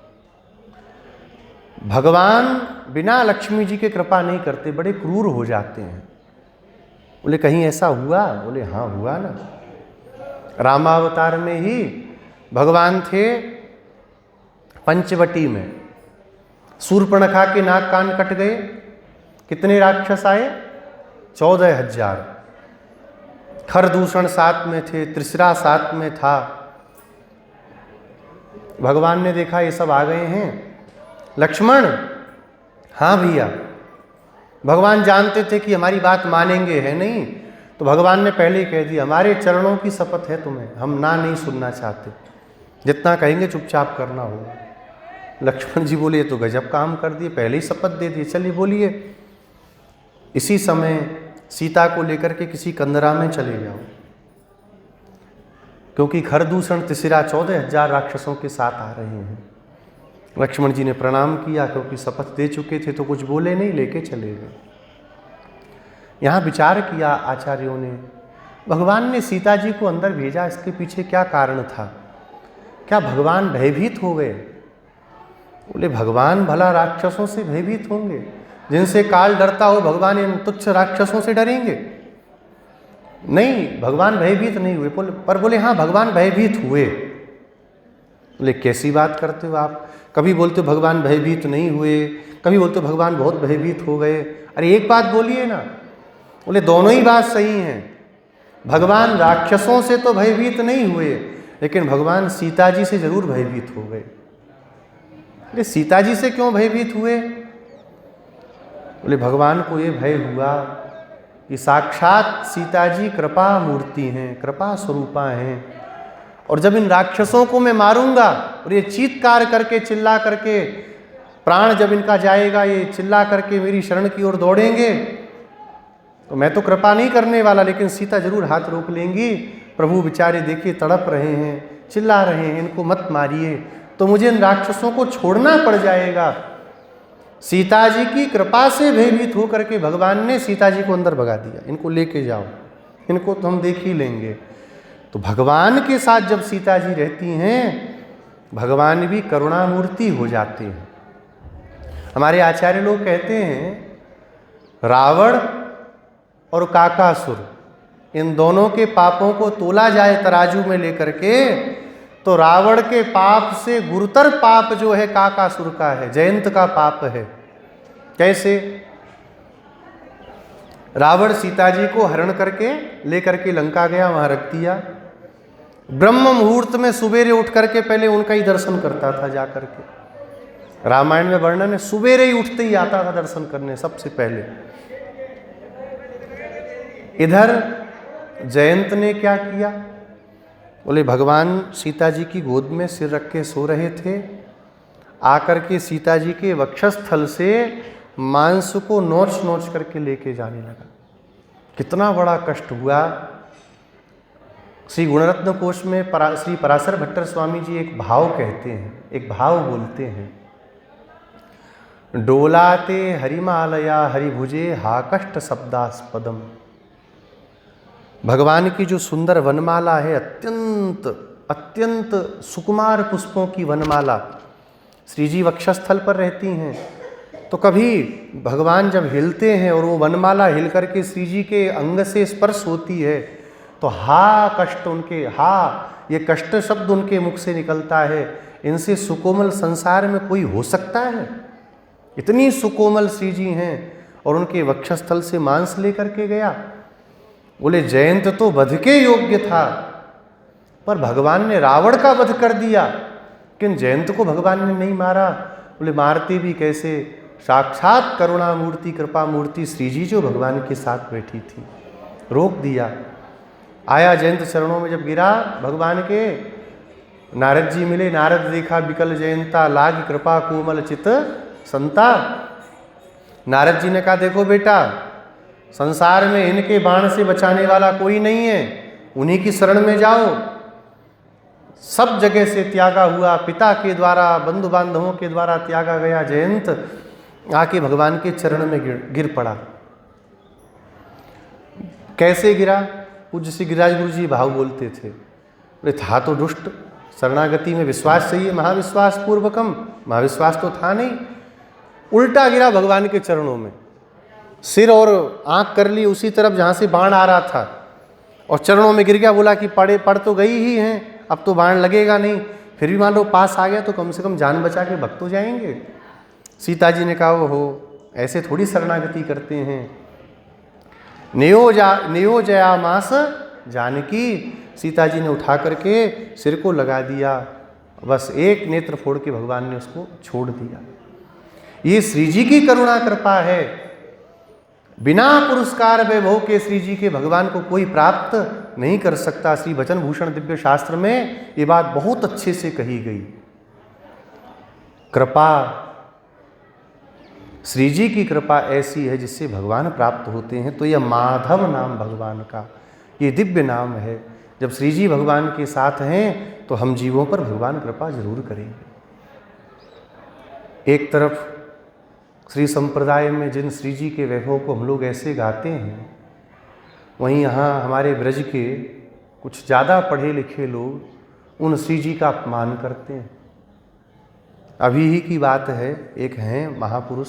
भगवान बिना लक्ष्मी जी के कृपा नहीं करते, बड़े क्रूर हो जाते हैं। बोले कहीं ऐसा हुआ? बोले हाँ हुआ ना। रामावतार में ही भगवान थे पंचवटी में, शूर्पणखा के नाक कान कट गए। कितने राक्षस आए? 14,000। खरदूषण साथ में थे, त्रिशरा साथ में था। भगवान ने देखा ये सब आ गए हैं। लक्ष्मण, हाँ भैया। भगवान जानते थे कि हमारी बात मानेंगे, है नहीं, तो भगवान ने पहले ही कह दिया हमारे चरणों की शपथ है तुम्हें, हम ना नहीं सुनना चाहते, जितना कहेंगे चुपचाप करना होगा। लक्ष्मण जी बोले तो गजब काम कर दिए, पहले ही शपथ दे दिए, चलिए बोलिए। इसी समय सीता को लेकर के किसी कंदरा में चले जाओ, क्योंकि खरदूषण त्रिशिरा 14,000 राक्षसों के साथ आ रहे हैं। लक्ष्मण जी ने प्रणाम किया, क्योंकि शपथ दे चुके थे तो कुछ बोले नहीं, लेके चले गए। यहाँ विचार किया आचार्यों ने, भगवान ने सीता जी को अंदर भेजा, इसके पीछे क्या कारण था? क्या भगवान भयभीत हो गए? बोले भगवान भला राक्षसों से भयभीत होंगे? जिनसे काल डरता हो भगवान इन तुच्छ राक्षसों से डरेंगे? नहीं, भगवान भयभीत नहीं हुए। पर बोले हाँ भगवान भयभीत हुए। बोले कैसी बात करते हो आप? कभी बोलते हो भगवान भयभीत नहीं हुए, कभी बोलते हो भगवान बहुत भयभीत हो गए। अरे एक बात बोलिए ना। बोले दोनों ही बात सही हैं। भगवान राक्षसों से तो भयभीत नहीं हुए, लेकिन भगवान सीता जी से जरूर भयभीत हो गए। बोले सीता जी से क्यों भयभीत हुए? बोले भगवान को ये भय हुआ कि साक्षात सीता जी कृपा मूर्ति हैं, कृपा स्वरूपा हैं, और जब इन राक्षसों को मैं मारूंगा और ये चीत्कार करके चिल्ला करके प्राण जब इनका जाएगा, ये चिल्ला करके मेरी शरण की ओर दौड़ेंगे, तो मैं तो कृपा नहीं करने वाला, लेकिन सीता जरूर हाथ रोक लेंगी। प्रभु बेचारे देखिए तड़प रहे हैं, चिल्ला रहे हैं, इनको मत मारिए, तो मुझे इन राक्षसों को छोड़ना पड़ जाएगा। सीता जी की कृपा से भयभीत होकर के भगवान ने सीता जी को अंदर भगा दिया, इनको लेके जाओ, इनको तो हम देख ही लेंगे। तो भगवान के साथ जब सीता जी रहती हैं, भगवान भी करुणामूर्ति हो जाते हैं। हमारे आचार्य लोग कहते हैं रावण और काकासुर, इन दोनों के पापों को तोला जाए तराजू में लेकर के, तो रावण के पाप से गुरुतर पाप जो है काकासुर का है, जयंत का पाप है। कैसे? रावण सीता जी को हरण करके लेकर के लंका गया, वहां रख दिया। ब्रह्म मुहूर्त में सुबेरे उठ करके पहले उनका ही दर्शन करता था जा करके, रामायण में वर्णन है, सुबेरे ही उठते ही आता था दर्शन करने सबसे पहले। इधर जयंत ने क्या किया? बोले भगवान सीता जी की गोद में सिर रख के सो रहे थे, आकर के सीता जी के वक्षस्थल से मांस को नोच नोच करके लेके जाने लगा। कितना बड़ा कष्ट हुआ। श्री गुणरत्न कोश में श्री पराशर भट्टर स्वामी जी एक भाव कहते हैं, एक भाव बोलते हैं, डोलाते हरिमालया हरिभुजे हा कष्ट शब्दास्पदम। भगवान की जो सुंदर वनमाला है, अत्यंत अत्यंत सुकुमार पुष्पों की वनमाला, श्री जी वक्षस्थल पर रहती हैं, तो कभी भगवान जब हिलते हैं और वो वनमाला हिल करके श्री जी के अंग से स्पर्श होती है तो हा कष्ट उनके, हा ये कष्ट शब्द उनके मुख से निकलता है। इनसे सुकोमल संसार में कोई हो सकता है? इतनी सुकोमल श्री जी हैं और उनके वक्षस्थल से मांस लेकर के गया। बोले जयंत तो वध के योग्य था, पर भगवान ने रावण का वध कर दिया, लेकिन जयंत को भगवान ने नहीं मारा। बोले मारते भी कैसे? साक्षात करुणा मूर्ति कृपा मूर्ति श्री जी जो भगवान के साथ बैठी थी, रोक दिया। आया जयंत चरणों में जब गिरा भगवान के, नारद जी मिले, नारद देखा विकल जयंता लाग कृपा कोमल चित संता। नारद जी ने कहा देखो बेटा, संसार में इनके बाण से बचाने वाला कोई नहीं है, उन्हीं की शरण में जाओ। सब जगह से त्यागा हुआ, पिता के द्वारा बंधु बांधवों के द्वारा त्यागा गया जयंत आके भगवान के चरण में गिर पड़ा। कैसे गिरा? पूज्य श्री गिरिराज गुरु जी भाव बोलते थे, बोले था तो दुष्ट, शरणागति में विश्वास चाहिए, महाविश्वास पूर्वकम, महाविश्वास तो था नहीं, उल्टा गिरा भगवान के चरणों में, सिर और आंख कर ली उसी तरफ जहाँ से बाण आ रहा था और चरणों में गिर गया। बोला कि पड़ तो गई ही हैं, अब तो बाण लगेगा नहीं, फिर भी मान लो पास आ गया तो कम से कम जान बचा के भक्त हो जाएंगे। सीता जी ने कहा वो हो, ऐसे थोड़ी शरणागति करते हैं। नियोजया मास जानकी, सीता जी ने उठा करके सिर को लगा दिया, बस एक नेत्र फोड़ के भगवान ने उसको छोड़ दिया। ये श्री जी की करुणा कृपा है। बिना पुरस्कार वैभव के श्री जी के भगवान को कोई प्राप्त नहीं कर सकता। श्री वचन भूषण दिव्य शास्त्र में ये बात बहुत अच्छे से कही गई। कृपा, श्री जी की कृपा ऐसी है जिससे भगवान प्राप्त होते हैं। तो यह माधव नाम भगवान का ये दिव्य नाम है। जब श्री जी भगवान के साथ हैं तो हम जीवों पर भगवान कृपा जरूर करेंगे। एक तरफ श्री संप्रदाय में जिन श्री जी के वैभव को हम लोग ऐसे गाते हैं, वहीं यहाँ हमारे ब्रज के कुछ ज़्यादा पढ़े लिखे लोग उन श्री जी का अपमान करते हैं। अभी ही की बात है, एक हैं महापुरुष,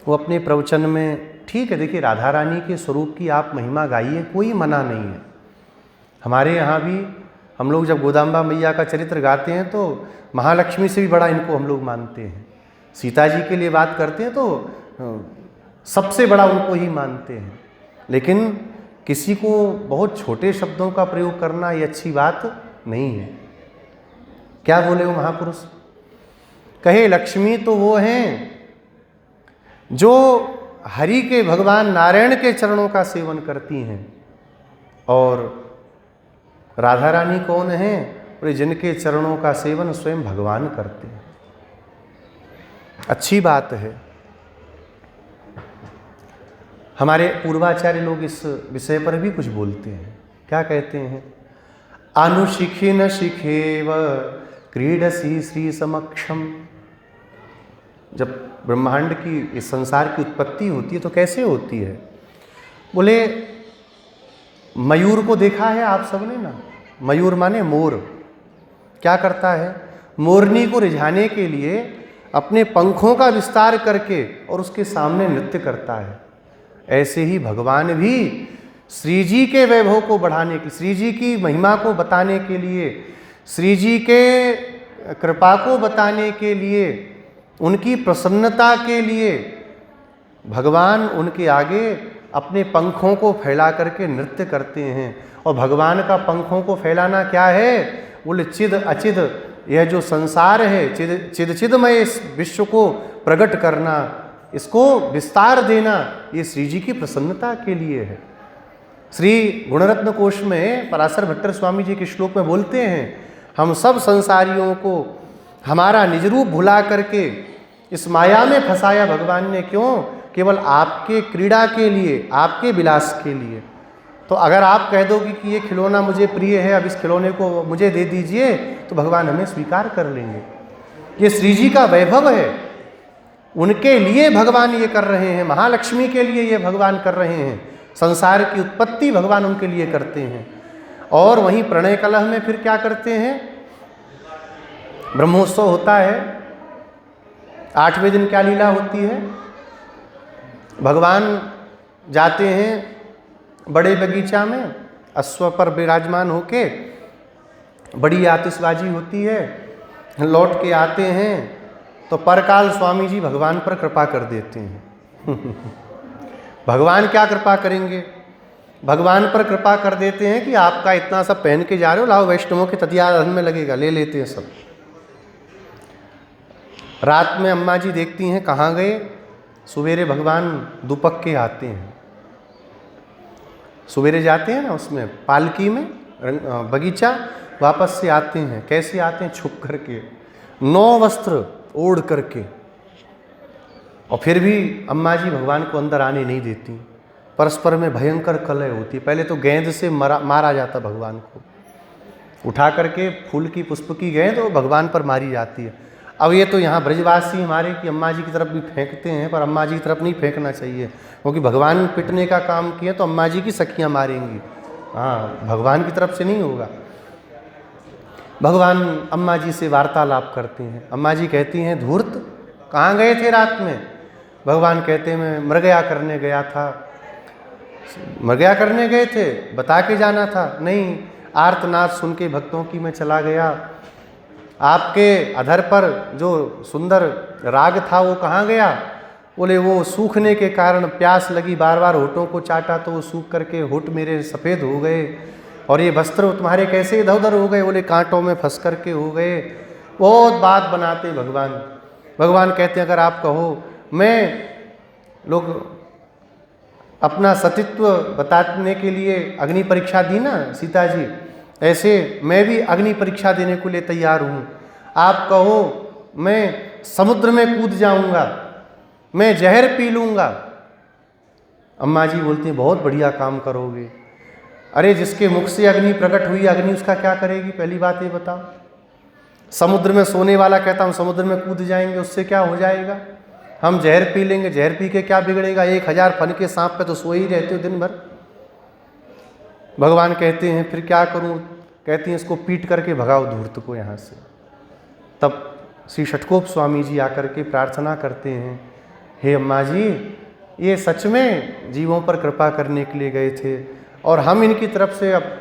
वो अपने प्रवचन में, ठीक है देखिए राधा रानी के स्वरूप की आप महिमा गाइए, कोई मना नहीं है। हमारे यहाँ भी हम लोग जब गोदाम्बा मैया का चरित्र गाते हैं तो महालक्ष्मी से भी बड़ा इनको हम लोग मानते हैं। सीता जी के लिए बात करते हैं तो सबसे बड़ा उनको ही मानते हैं। लेकिन किसी को बहुत छोटे शब्दों का प्रयोग करना ये अच्छी बात नहीं है। क्या बोले वो महापुरुष? कहे लक्ष्मी तो वो हैं जो हरि के भगवान नारायण के चरणों का सेवन करती हैं, और राधा रानी कौन है? और जिनके चरणों का सेवन स्वयं भगवान करते हैं। अच्छी बात है। हमारे पूर्वाचार्य लोग इस विषय पर भी कुछ बोलते हैं। क्या कहते हैं? अनुशिखी न शिखेव क्रीडसी श्री समक्षम। जब ब्रह्मांड की, इस संसार की उत्पत्ति होती है तो कैसे होती है? बोले मयूर को देखा है आप सबने ना? मयूर माने मोर। क्या करता है? मोरनी को रिझाने के लिए अपने पंखों का विस्तार करके और उसके सामने नृत्य करता है। ऐसे ही भगवान भी श्री जी के वैभव को बढ़ाने के, श्री जी की महिमा को बताने के लिए, श्री जी के कृपा को बताने के लिए, उनकी प्रसन्नता के लिए भगवान उनके आगे अपने पंखों को फैला करके नृत्य करते हैं। और भगवान का पंखों को फैलाना क्या है? बोले चिद अचिद यह जो संसार है, चिदमय इस विश्व को प्रकट करना, इसको विस्तार देना, ये श्री जी की प्रसन्नता के लिए है। श्री गुणरत्न कोश में पराशर भट्टर स्वामी जी के श्लोक में बोलते हैं, हम सब संसारियों को हमारा निज रूप भुला करके इस माया में फंसाया भगवान ने। क्यों? केवल आपके क्रीड़ा के लिए, आपके विलास के लिए। तो अगर आप कह दोगे कि ये खिलौना मुझे प्रिय है, अब इस खिलौने को मुझे दे दीजिए, तो भगवान हमें स्वीकार कर लेंगे। ये श्री जी का वैभव है, उनके लिए भगवान ये कर रहे हैं, महालक्ष्मी के लिए ये भगवान कर रहे हैं। संसार की उत्पत्ति भगवान उनके लिए करते हैं। और वहीं प्रणय कलह में फिर क्या करते हैं? ब्रह्मोत्सव होता है, 8वें दिन क्या लीला होती है? भगवान जाते हैं बड़े बगीचा में, अश्व पर विराजमान होके, बड़ी आतिशबाजी होती है, लौट के आते हैं तो परकाल स्वामी जी भगवान पर कृपा कर देते हैं। भगवान क्या कृपा करेंगे? भगवान पर कृपा कर देते हैं कि आपका इतना सब पहन के जा रहे हो, लाओ वैष्णवों के तदियाधन में लगेगा, ले लेते हैं सब। रात में अम्मा जी देखती हैं कहाँ गए, सवेरे भगवान दुपक के आते हैं। सवेरे जाते हैं ना उसमें पालकी में बगीचा, वापस से आते हैं। कैसे आते हैं? छुप करके, 9 वस्त्र ओढ़ करके। और फिर भी अम्मा जी भगवान को अंदर आने नहीं देती। परस्पर में भयंकर कलह होती है। पहले तो गेंद से मारा जाता भगवान को, उठा करके फूल की पुष्प की गेंद वो भगवान पर मारी जाती है। अब ये तो यहाँ ब्रजवासी हमारे की अम्मा जी की तरफ भी फेंकते हैं, पर अम्मा जी की तरफ नहीं फेंकना चाहिए, क्योंकि भगवान पिटने का काम किया तो अम्मा जी की सखियाँ मारेंगी। हाँ, भगवान की तरफ से नहीं होगा। भगवान अम्मा जी से वार्तालाप करते हैं। अम्मा जी कहती हैं, धूर्त कहाँ गए थे रात में? भगवान कहते हैं, मैं मृगया करने गया था। मृगया करने गए थे? बता के जाना था। नहीं, आर्तनाद सुन के भक्तों की मैं चला गया। आपके अधर पर जो सुंदर राग था वो कहाँ गया? बोले वो सूखने के कारण प्यास लगी, बार बार होठों को चाटा तो वो सूख करके होठ मेरे सफ़ेद हो गए। और ये वस्त्र तुम्हारे कैसे इधर उधर हो गए? बोले कांटों में फंस करके हो गए। बहुत बात बनाते भगवान। भगवान कहते हैं, अगर आप कहो, मैं लोग अपना सतीत्व बताने के लिए अग्नि परीक्षा दी ना सीता जी, ऐसे मैं भी अग्नि परीक्षा देने को लिए तैयार हूँ। आप कहो मैं समुद्र में कूद जाऊँगा, मैं जहर पी लूँगा। अम्मा जी बोलती हैं, बहुत बढ़िया काम करोगे। अरे जिसके मुख से अग्नि प्रकट हुई, अग्नि उसका क्या करेगी? पहली बात ये बताओ। समुद्र में सोने वाला कहता हम समुद्र में कूद जाएंगे, उससे क्या हो जाएगा? हम जहर पी लेंगे, जहर पी के क्या बिगड़ेगा? 1000 फन के सांप पे तो सो ही रहते हो दिन भर। भगवान कहते हैं, फिर क्या करूं? कहती हैं, इसको पीट करके भगाओ धूर्त को यहाँ से। तब श्री षटकोप स्वामी जी आकर के प्रार्थना करते हैं, हे अम्मा जी, ये सच में जीवों पर कृपा करने के लिए गए थे, और हम इनकी तरफ से अब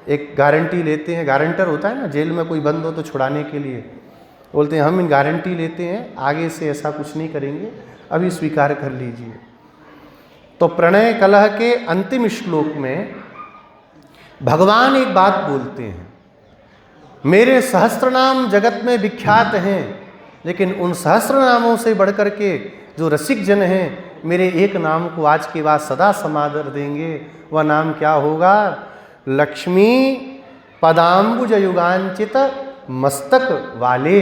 एक गारंटी लेते हैं। गारंटर होता है ना, जेल में कोई बंद हो तो छुड़ाने के लिए, बोलते हैं हम इन गारंटी लेते हैं, आगे से ऐसा कुछ नहीं करेंगे, अभी स्वीकार कर लीजिए। तो प्रणय कलह के अंतिम श्लोक में भगवान एक बात बोलते हैं, मेरे सहस्त्र नाम जगत में विख्यात हैं, लेकिन उन सहस्त्र नामों से बढ़कर के जो रसिक जन हैं, मेरे एक नाम को आज के बाद सदा समादर देंगे। वह नाम क्या होगा? लक्ष्मी पदाम्बुज युगांचित मस्तक वाले।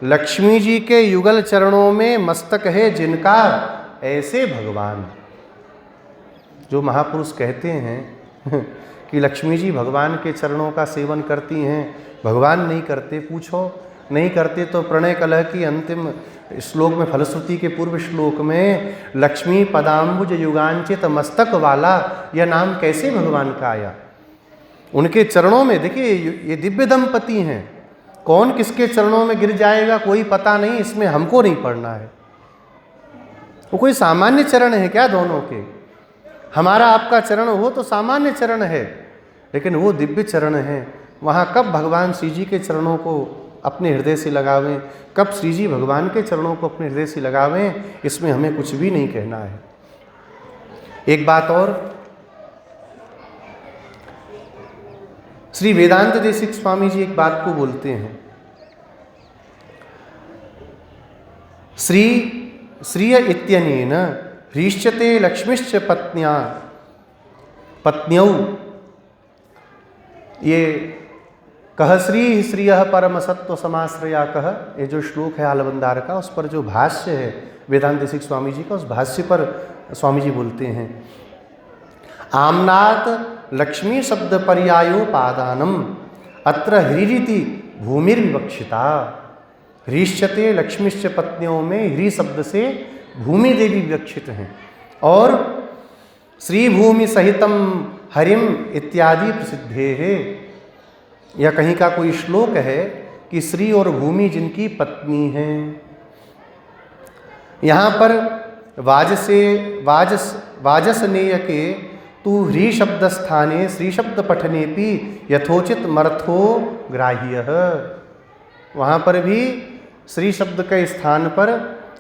लक्ष्मी जी के युगल चरणों में मस्तक है जिनका, ऐसे भगवान। जो महापुरुष कहते हैं कि लक्ष्मी जी भगवान के चरणों का सेवन करती हैं, भगवान नहीं करते, पूछो नहीं करते तो प्रणय कलह की अंतिम श्लोक में, फलश्रुति के पूर्व श्लोक में लक्ष्मी पदाम्बुज युगांचित मस्तक वाला, यह नाम कैसे भगवान का आया? उनके चरणों में देखिए, ये दिव्य दंपति हैं, कौन किसके चरणों में गिर जाएगा कोई पता नहीं, इसमें हमको नहीं पड़ना है। वो कोई सामान्य चरण है क्या दोनों के? हमारा आपका चरण हो तो सामान्य चरण है, लेकिन वो दिव्य चरण है। वहाँ कब भगवान श्री जी के चरणों को अपने हृदय से लगावें, कब श्री जी भगवान के चरणों को अपने हृदय से लगावें, इसमें हमें कुछ भी नहीं कहना है। एक बात और, श्री वेदांत देशिक स्वामी जी एक बात को बोलते हैं, श्रिय इत्यनेन ह्रीष्यते लक्ष्मीश्च पत्न्यौ। ये कह श्री श्रिय परम सत्व समाश्रया कह, ये जो श्लोक है आलवंदार का, उस पर जो भाष्य है वेदांत देशिक स्वामी जी का, उस भाष्य पर स्वामी जी बोलते हैं आमनात लक्ष्मी शब्द पर्यायोपादानम अत्र ह्रीरिति भूमिर्विवक्षिता। ह्रीष्यते लक्ष्मीश्च पत्नियों में ह्री शब्द से भूमि देवी विवक्षित हैं और श्री भूमि सहितम हरिम इत्यादि प्रसिद्धे है। यह कहीं का कोई श्लोक है कि श्री और भूमि जिनकी पत्नी हैं। यहाँ पर वाजसनेय के तू ह्री शब्द स्थाने श्री शब्द पठनेपि यथोचित मर्थो ग्राह्य। वहाँ पर भी श्री शब्द के स्थान पर,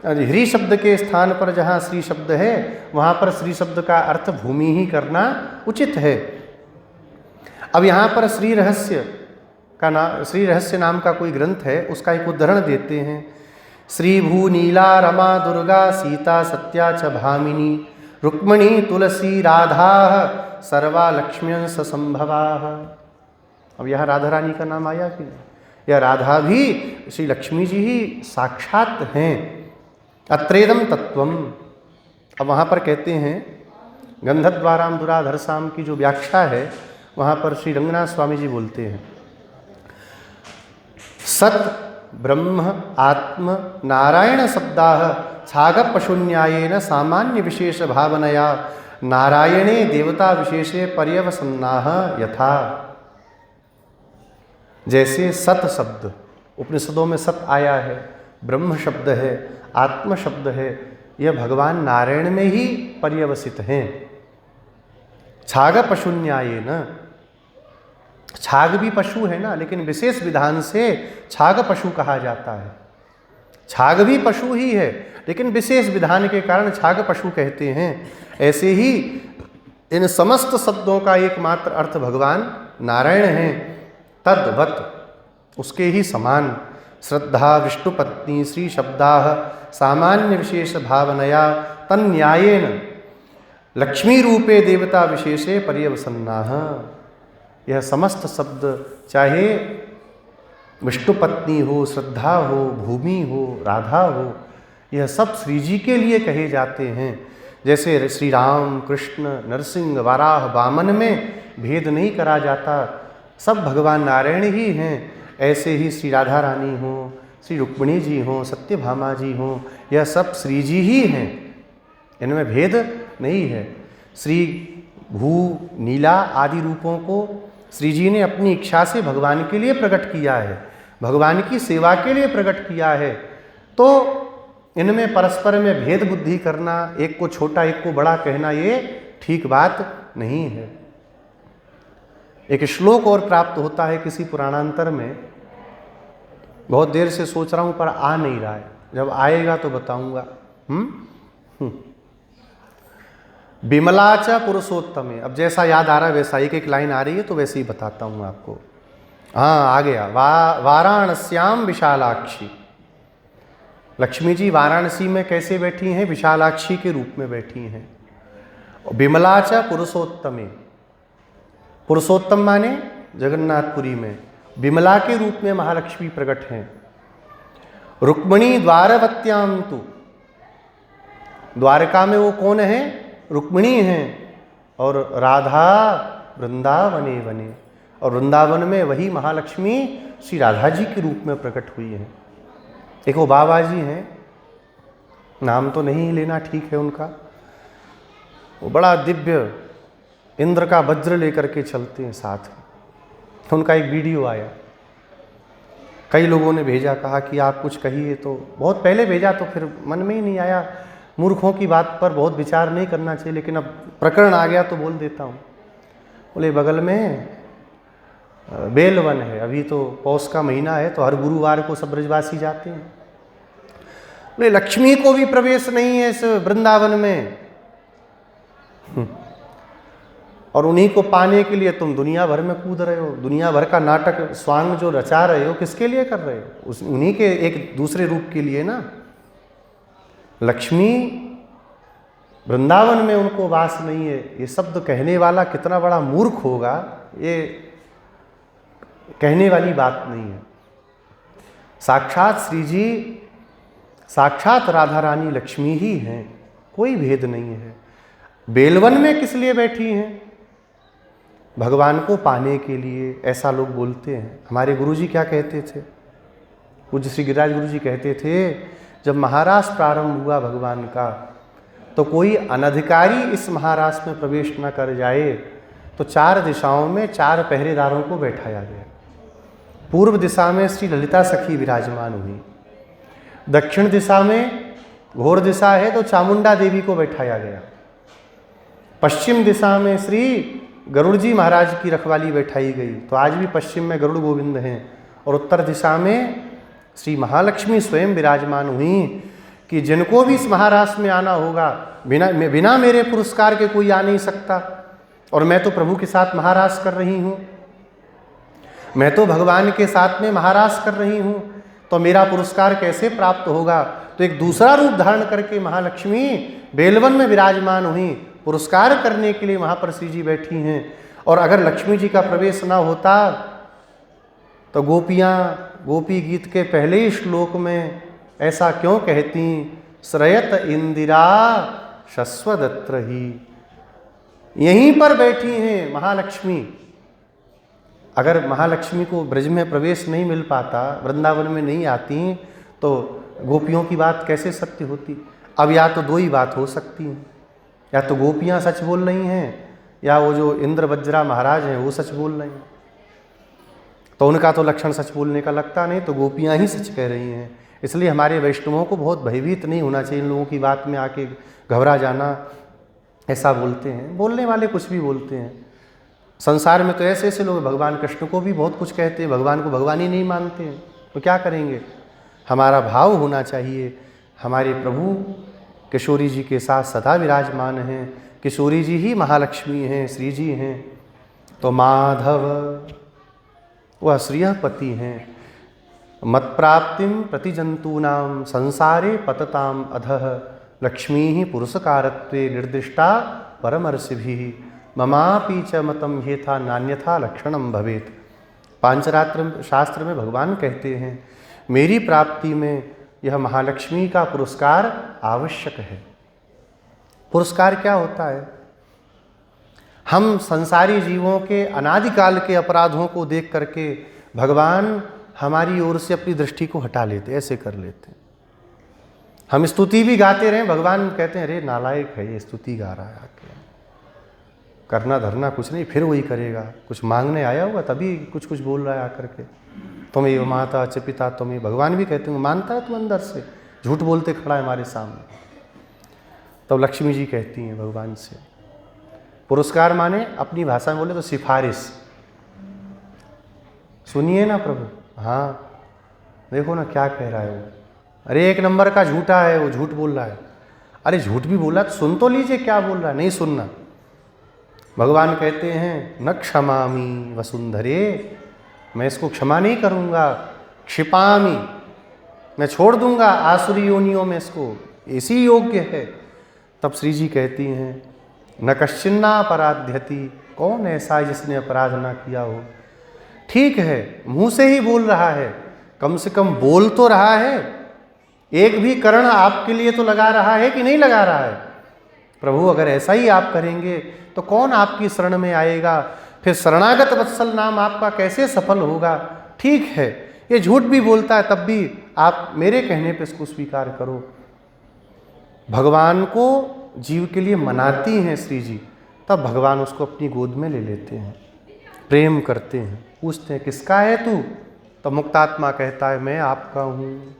ह्री शब्द के स्थान पर जहाँ श्री शब्द है वहाँ पर श्री शब्द का अर्थ भूमि ही करना उचित है। अब यहाँ पर श्री रहस्य नाम का कोई ग्रंथ है, उसका एक उदाहरण देते हैं। श्री भू नीला रमा दुर्गा सीता सत्या च भामिनी रुक्मणी तुलसी राधा सर्वा लक्ष्म्यंस संभवा। अब यहाँ राधा रानी का नाम आया कि नहीं? यह राधा भी श्री लक्ष्मी जी ही साक्षात हैं। अत्रेदम तत्वम। अब वहाँ पर कहते हैं गंधद्वाराम दुराधरसाम की जो व्याख्या है वहाँ पर श्री रंगनाथ स्वामी जी बोलते हैं सत ब्रह्म आत्म नारायण शब्दाः छाग पशुन्यायेन सामान्य विशेष भावनया नारायणे देवता विशेषे पर्यवसन्नाः यथा। जैसे सत शब्द उपनिषदों में सत आया है, ब्रह्म शब्द है, आत्म शब्द है, यह भगवान नारायण में ही पर्यवसित हैं। छाग पशुन्यायेन, छाग भी पशु है ना, लेकिन विशेष विधान से छाग पशु कहा जाता है। छाग भी पशु ही है लेकिन विशेष विधान के कारण छाग पशु कहते हैं। ऐसे ही इन समस्त शब्दों का एकमात्र अर्थ भगवान नारायण हैं। तद्वत, उसके ही समान। श्रद्धा विष्णु पत्नी श्री शब्दाः सामान्य विशेष भावनया तन्यायेन लक्ष्मी रूपे देवता विशेषे पर्यवसन्नाः। यह समस्त शब्द चाहे विष्णु पत्नी हो, श्रद्धा हो, भूमि हो, राधा हो, यह सब श्री जी के लिए कहे जाते हैं। जैसे श्री राम कृष्ण नरसिंह वाराह वामन में भेद नहीं करा जाता, सब भगवान नारायण ही हैं। ऐसे ही श्री राधा रानी हो, श्री रुक्मिणी जी हो, सत्यभामा जी हो, यह सब श्री जी ही हैं, इनमें भेद नहीं है। श्री भू नीला आदि रूपों को श्री जी ने अपनी इच्छा से भगवान के लिए प्रकट किया है, भगवान की सेवा के लिए प्रकट किया है। तो इनमें परस्पर में भेद बुद्धि करना, एक को छोटा एक को बड़ा कहना, ये ठीक बात नहीं है। एक श्लोक और प्राप्त होता है किसी पुराणांतर में, बहुत देर से सोच रहा हूँ पर आ नहीं रहा है, जब आएगा तो बताऊंगा। विमला च पुरुषोत्तमे। अब जैसा याद आ रहा है वैसा एक एक लाइन आ रही है तो वैसे ही बताता हूँ आपको। हाँ आ गया। वाराणस्याम विशालाक्षी। लक्ष्मी जी वाराणसी में कैसे बैठी हैं? विशालाक्षी के रूप में बैठी हैं। विमला च पुरुषोत्तमे, पुरुषोत्तम माने जगन्नाथपुरी में, विमला के रूप में महालक्ष्मी प्रकट हैं। रुक्मिणी द्वारवत्याम तु, द्वारका में वो कौन है? रुक्मिणी हैं। और राधा वृंदावने वने, और वृंदावन में वही महालक्ष्मी श्री राधा जी के रूप में प्रकट हुई हैं। एक वो बाबा जी हैं, नाम तो नहीं लेना ठीक है उनका, वो बड़ा दिव्य इंद्र का वज्र लेकर के चलते हैं साथ। उनका एक वीडियो आया, कई लोगों ने भेजा, कहा कि आप कुछ कहिए, तो बहुत पहले भेजा तो फिर मन में ही नहीं आया। मूर्खों की बात पर बहुत विचार नहीं करना चाहिए, लेकिन अब प्रकरण आ गया तो बोल देता हूँ। बोले बगल में बेलवन है, अभी तो पौष का महीना है तो हर गुरुवार को सब ब्रजवासी जाते हैं। बोले लक्ष्मी को भी प्रवेश नहीं है इस वृंदावन में, और उन्हीं को पाने के लिए तुम दुनिया भर में कूद रहे हो। दुनिया भर का नाटक स्वांग जो रचा रहे हो किसके लिए कर रहे हो? उन्हीं के एक दूसरे रूप के लिए ना। लक्ष्मी वृंदावन में उनको वास नहीं है, ये शब्द कहने वाला कितना बड़ा मूर्ख होगा, ये कहने वाली बात नहीं है। साक्षात श्री जी, साक्षात राधा रानी लक्ष्मी ही हैं, कोई भेद नहीं है। बेलवन में किस लिए बैठी हैं? भगवान को पाने के लिए, ऐसा लोग बोलते हैं। हमारे गुरुजी क्या कहते थे? पूज्य श्री गिरिराज गुरुजी कहते थे, जब महारास प्रारंभ हुआ भगवान का, तो कोई अनधिकारी इस महारास में प्रवेश न कर जाए, तो 4 दिशाओं में 4 पहरेदारों को बैठाया गया। पूर्व दिशा में श्री ललिता सखी विराजमान हुई, दक्षिण दिशा में घोर दिशा है तो चामुंडा देवी को बैठाया गया, पश्चिम दिशा में श्री गरुड़ जी महाराज की रखवाली बैठाई गई, तो आज भी पश्चिम में गरुड़ गोविंद हैं, और उत्तर दिशा में श्री महालक्ष्मी स्वयं विराजमान हुई कि जिनको भी इस महारास में आना होगा, बिना मेरे पुरस्कार के कोई आ नहीं सकता, और मैं तो प्रभु के साथ महारास कर रही हूँ, मैं तो भगवान के साथ में महारास कर रही हूँ, तो मेरा पुरस्कार कैसे प्राप्त होगा? तो एक दूसरा रूप धारण करके महालक्ष्मी बेलवन में विराजमान हुई, पुरस्कार करने के लिए वहाँ पर श्री जी बैठी हैं। और अगर लक्ष्मी जी का प्रवेश ना होता तो गोपियाँ गोपी गीत के पहले ही श्लोक में ऐसा क्यों कहती, श्रयत इंदिरा शश्वदत्र ही, यहीं पर बैठी हैं महालक्ष्मी। अगर महालक्ष्मी को ब्रज में प्रवेश नहीं मिल पाता, वृंदावन में नहीं आती, तो गोपियों की बात कैसे सत्य होती? अब या तो 2 ही बात हो सकती है, या तो गोपियाँ सच बोल रही हैं, या वो जो इंद्र वज्रा महाराज हैं वो सच बोल रहे हैं। तो उनका तो लक्षण सच बोलने का लगता नहीं, तो गोपियाँ ही सच कह रही हैं। इसलिए हमारे वैष्णवों को बहुत भयभीत नहीं होना चाहिए, इन लोगों की बात में आके घबरा जाना। ऐसा बोलते हैं, बोलने वाले कुछ भी बोलते हैं। संसार में तो ऐसे ऐसे लोग भगवान कृष्ण को भी बहुत कुछ कहते हैं, भगवान को भगवान ही नहीं मानते हैं, तो क्या करेंगे? हमारा भाव होना चाहिए, हमारे प्रभु किशोरी जी के साथ सदा विराजमान हैं, किशोरी जी ही महालक्ष्मी हैं, श्री जी हैं। तो माधव वह श्रियपति हैं, मत प्राप्तिम प्रतिजंतूनाम संसारे पतताम अधः, लक्ष्मी ही पुरुषकारत्वे निर्दिष्टा परमर्षिभिः, ममापि च मतम हेथा नान्यथा लक्षणम भवेत। पांचरात्र शास्त्र में भगवान कहते हैं, मेरी प्राप्ति में यह महालक्ष्मी का पुरस्कार आवश्यक है। पुरस्कार क्या होता है? हम संसारी जीवों के अनादिकाल के अपराधों को देख करके भगवान हमारी ओर से अपनी दृष्टि को हटा लेते, ऐसे कर लेते। हम स्तुति भी गाते रहें, भगवान कहते हैं अरे नालायक है ये, स्तुति गा रहा है, आके करना धरना कुछ नहीं, फिर वही करेगा, कुछ मांगने आया होगा तभी कुछ कुछ बोल रहा है आकर के। तुम्हें माता च पिता तुम्हें, भगवान भी कहते हैं मानता है तू अंदर से, झूठ बोलते खड़ा है हमारे सामने। तब लक्ष्मी जी कहती हैं भगवान से, पुरस्कार माने अपनी भाषा में बोले तो सिफारिश। सुनिए ना प्रभु, हाँ देखो ना क्या कह रहा है वो, अरे 1 नंबर का झूठा है वो, झूठ बोल रहा है। अरे झूठ भी बोला तो सुन तो लीजिए क्या बोल रहा है, नहीं सुनना। भगवान कहते हैं न क्षमामि वसुंधरे, मैं इसको क्षमा नहीं करूँगा, क्षिपामि, मैं छोड़ दूंगा आसुरी योनियों में इसको, इसी योग्य है। तब श्री जी कहती हैं न कश्चिन्ना अपराध्यति, कौन ऐसा है जिसने अपराध ना किया हो। ठीक है मुंह से ही बोल रहा है, कम से कम बोल तो रहा है, एक भी कर्ण आपके लिए तो लगा रहा है कि नहीं लगा रहा है। प्रभु अगर ऐसा ही आप करेंगे तो कौन आपकी शरण में आएगा, फिर शरणागत वत्सल नाम आपका कैसे सफल होगा। ठीक है ये झूठ भी बोलता है, तब भी आप मेरे कहने पे इसको स्वीकार करो। भगवान को जीव के लिए मनाती हैं श्री जी, तब भगवान उसको अपनी गोद में ले लेते हैं, प्रेम करते हैं, पूछते हैं किसका है तू। तो मुक्तात्मा कहता है मैं आपका हूँ,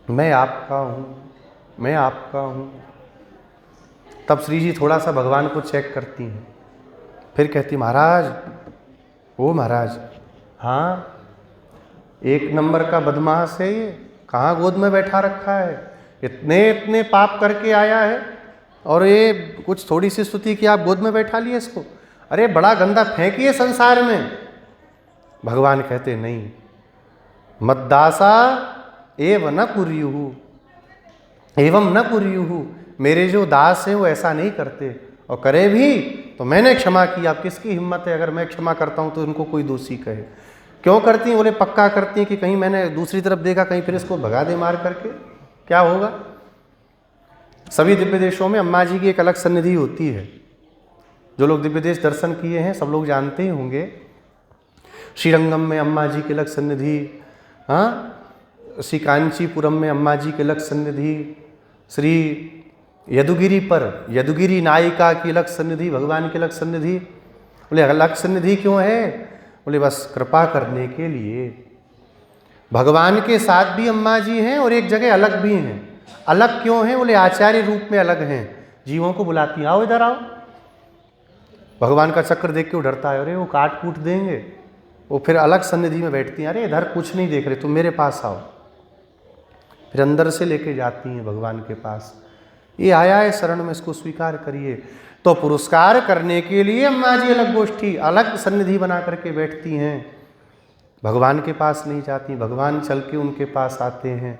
मैं आपका हूँ, मैं आपका हूँ। तब श्री जी थोड़ा सा भगवान को चेक करती हैं, फिर कहती महाराज, ओ महाराज, हाँ 1 नंबर का बदमाश है ये, कहाँ गोद में बैठा रखा है, इतने इतने पाप करके आया है और ये कुछ थोड़ी सी स्तुति की आप गोद में बैठा लिए इसको, अरे बड़ा गंदा फेंकिए संसार में। भगवान कहते नहीं, मद्दासा एव न कुर्युः, एवं न कुर्युहु, मेरे जो दास हैं वो ऐसा नहीं करते, और करे भी तो मैंने क्षमा किया। अब किसकी हिम्मत है, अगर मैं क्षमा करता हूँ तो उनको कोई दोषी कहे। क्यों करती हैं? बोले पक्का करती हैं कि कहीं मैंने दूसरी तरफ देखा, कहीं फिर इसको भगा दे मार करके, क्या होगा। सभी दिव्य देशों में अम्मा जी की एक अलग सन्निधि होती है। जो लोग दिव्य देश दर्शन किए हैं सब लोग जानते ही होंगे। श्रीरंगम में अम्मा जी की अलग सन्निधि, श्री कांचीपुरम में अम्मा जी की अलग सन्निधि, श्री यदुगिरी पर यदुगिरी नायिका की अलग सन्निधि, भगवान की अलग सन्निधि। बोले अलग सन्निधि क्यों है? बोले बस कृपा करने के लिए। भगवान के साथ भी अम्मा जी हैं और एक जगह अलग भी हैं। अलग क्यों हैं? बोले आचार्य रूप में अलग हैं, जीवों को बुलाती हैं, आओ इधर आओ। भगवान का चक्र देख के वो डरता है, अरे वो काट कूट देंगे। वो फिर अलग सन्निधि में बैठती हैं, अरे इधर कुछ नहीं देख रहे, तुम मेरे पास आओ। फिर अंदर से लेके जाती हैं भगवान के पास, ये आया है शरण में, इसको स्वीकार करिए। तो पुरस्कार करने के लिए अम्मा जी अलग गोष्ठी, अलग सन्निधि बना करके बैठती हैं, भगवान के पास नहीं जाती, भगवान चल के उनके पास आते हैं।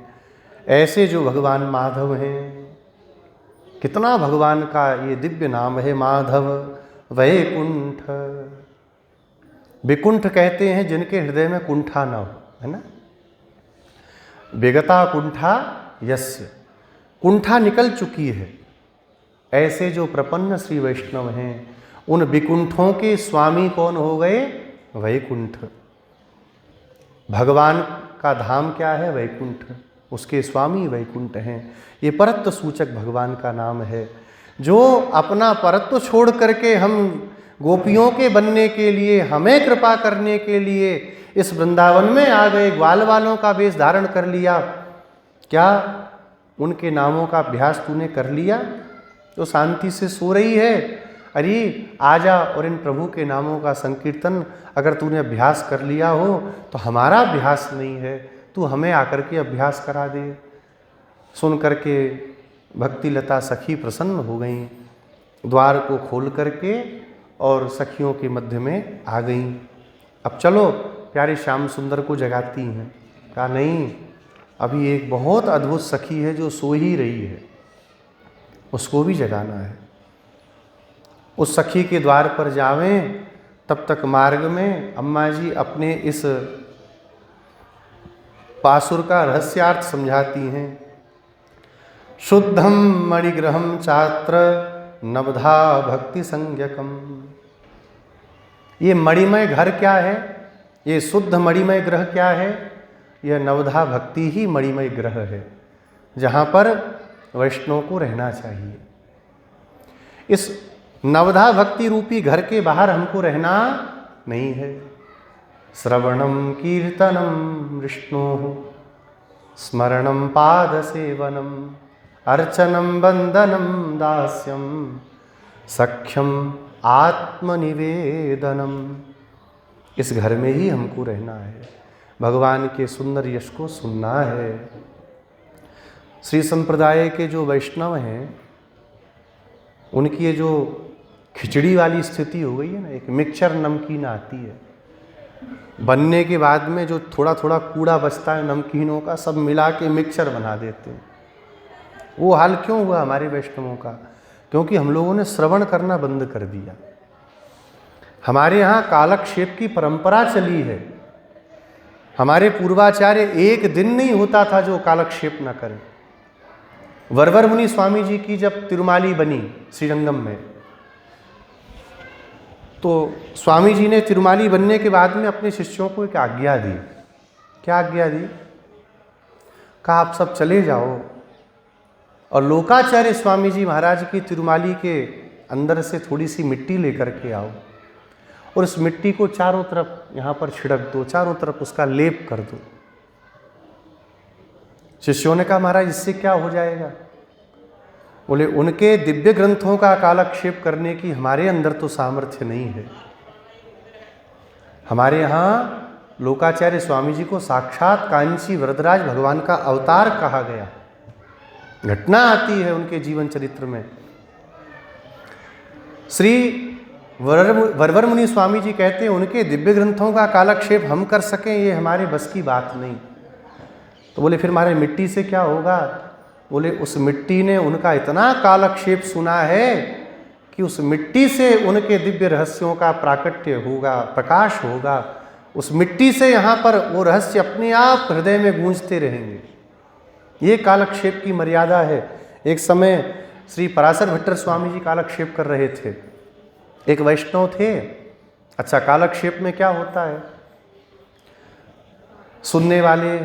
ऐसे जो भगवान माधव हैं, कितना भगवान का ये दिव्य नाम है माधव। वैकुंठ, विकुंठ कहते हैं जिनके हृदय में कुंठा न हो, है ना। विगता कुंठा यस्य, कुंठा निकल चुकी है। ऐसे जो प्रपन्न श्री वैष्णव हैं, उन विकुंठों के स्वामी कौन हो गए? वैकुंठ। भगवान का धाम क्या है? वैकुंठ। उसके स्वामी वैकुंठ हैं। ये परत्व सूचक भगवान का नाम है। जो अपना परत्व छोड़ करके हम गोपियों के बनने के लिए, हमें कृपा करने के लिए इस वृंदावन में आ गए, ग्वाल वालों का वेश धारण कर लिया, क्या उनके नामों का अभ्यास तूने कर लिया? तो शांति से सो रही है, अरे आजा और इन प्रभु के नामों का संकीर्तन अगर तूने अभ्यास कर लिया हो तो हमारा अभ्यास नहीं है, तू हमें आकर के अभ्यास करा दे। सुन करके भक्ति लता सखी प्रसन्न हो गईं, द्वार को खोल करके और सखियों के मध्य में आ गईं। अब चलो प्यारे श्याम सुंदर को जगाती हैं। कहा नहीं, अभी एक बहुत अद्भुत सखी है जो सो ही रही है, उसको भी जगाना है। उस सखी के द्वार पर जावें, तब तक मार्ग में अम्मा जी अपने इस पासुर का रहस्यार्थ समझाती हैं। शुद्धम मणिग्रहम चात्र नवधा भक्ति संज्ञकम। ये मणिमय घर क्या है? ये शुद्ध मणिमय ग्रह क्या है? यह नवधा भक्ति ही मणिमय ग्रह है, जहाँ पर वैष्णव को रहना चाहिए। इस नवधा भक्ति रूपी घर के बाहर हमको रहना नहीं है। श्रवणम कीर्तनम विष्णु स्मरणम पाद सेवनम अर्चनम बंदनम दास्यम सख्यम आत्मनिवेदनम। इस घर में ही हमको रहना है, भगवान के सुंदर यश को सुनना है। श्री संप्रदाय के जो वैष्णव हैं, उनकी ये जो खिचड़ी वाली स्थिति हो गई है ना, एक मिक्सचर नमकीन आती है, बनने के बाद में जो थोड़ा थोड़ा कूड़ा बचता है नमकीनों का, सब मिला के मिक्सचर बना देते हैं। वो हाल क्यों हुआ हमारे वैष्णवों का? क्योंकि हम लोगों ने श्रवण करना बंद कर दिया। हमारे यहाँ कालक्षेप की परंपरा चली है। हमारे पूर्वाचार्य एक दिन नहीं होता था जो कालक्षेप न करें। वरवर मुनि स्वामी जी की जब तिरुमाली बनी श्रीरंगम में, तो स्वामी जी ने तिरुमाली बनने के बाद में अपने शिष्यों को एक आज्ञा दी। क्या आज्ञा दी? कहा आप सब चले जाओ और लोकाचार्य स्वामी जी महाराज की तिरुमाली के अंदर से थोड़ी सी मिट्टी लेकर के आओ और उस मिट्टी को चारों तरफ यहाँ पर छिड़क दो, चारों तरफ उसका लेप कर दो। शिष्यों ने कहा महाराज इससे क्या हो जाएगा? बोले उनके दिव्य ग्रंथों का कालक्षेप करने की हमारे अंदर तो सामर्थ्य नहीं है। हमारे यहाँ लोकाचार्य स्वामी जी को साक्षात कांची वरदराज भगवान का अवतार कहा गया। घटना आती है उनके जीवन चरित्र में। श्री वरवर मुनि स्वामी जी कहते हैं उनके दिव्य ग्रंथों का कालक्षेप हम कर सकें ये हमारे बस की बात नहीं। तो बोले फिर हमारे मिट्टी से क्या होगा? बोले उस मिट्टी ने उनका इतना कालक्षेप सुना है कि उस मिट्टी से उनके दिव्य रहस्यों का प्राकट्य होगा, प्रकाश होगा। उस मिट्टी से यहाँ पर वो रहस्य अपने आप हृदय में गूंजते रहेंगे। ये कालक्षेप की मर्यादा है। एक समय श्री पराशर भट्टर स्वामी जी कालक्षेप कर रहे थे। एक वैष्णव थे। अच्छा, कालक्षेप में क्या होता है, सुनने वाले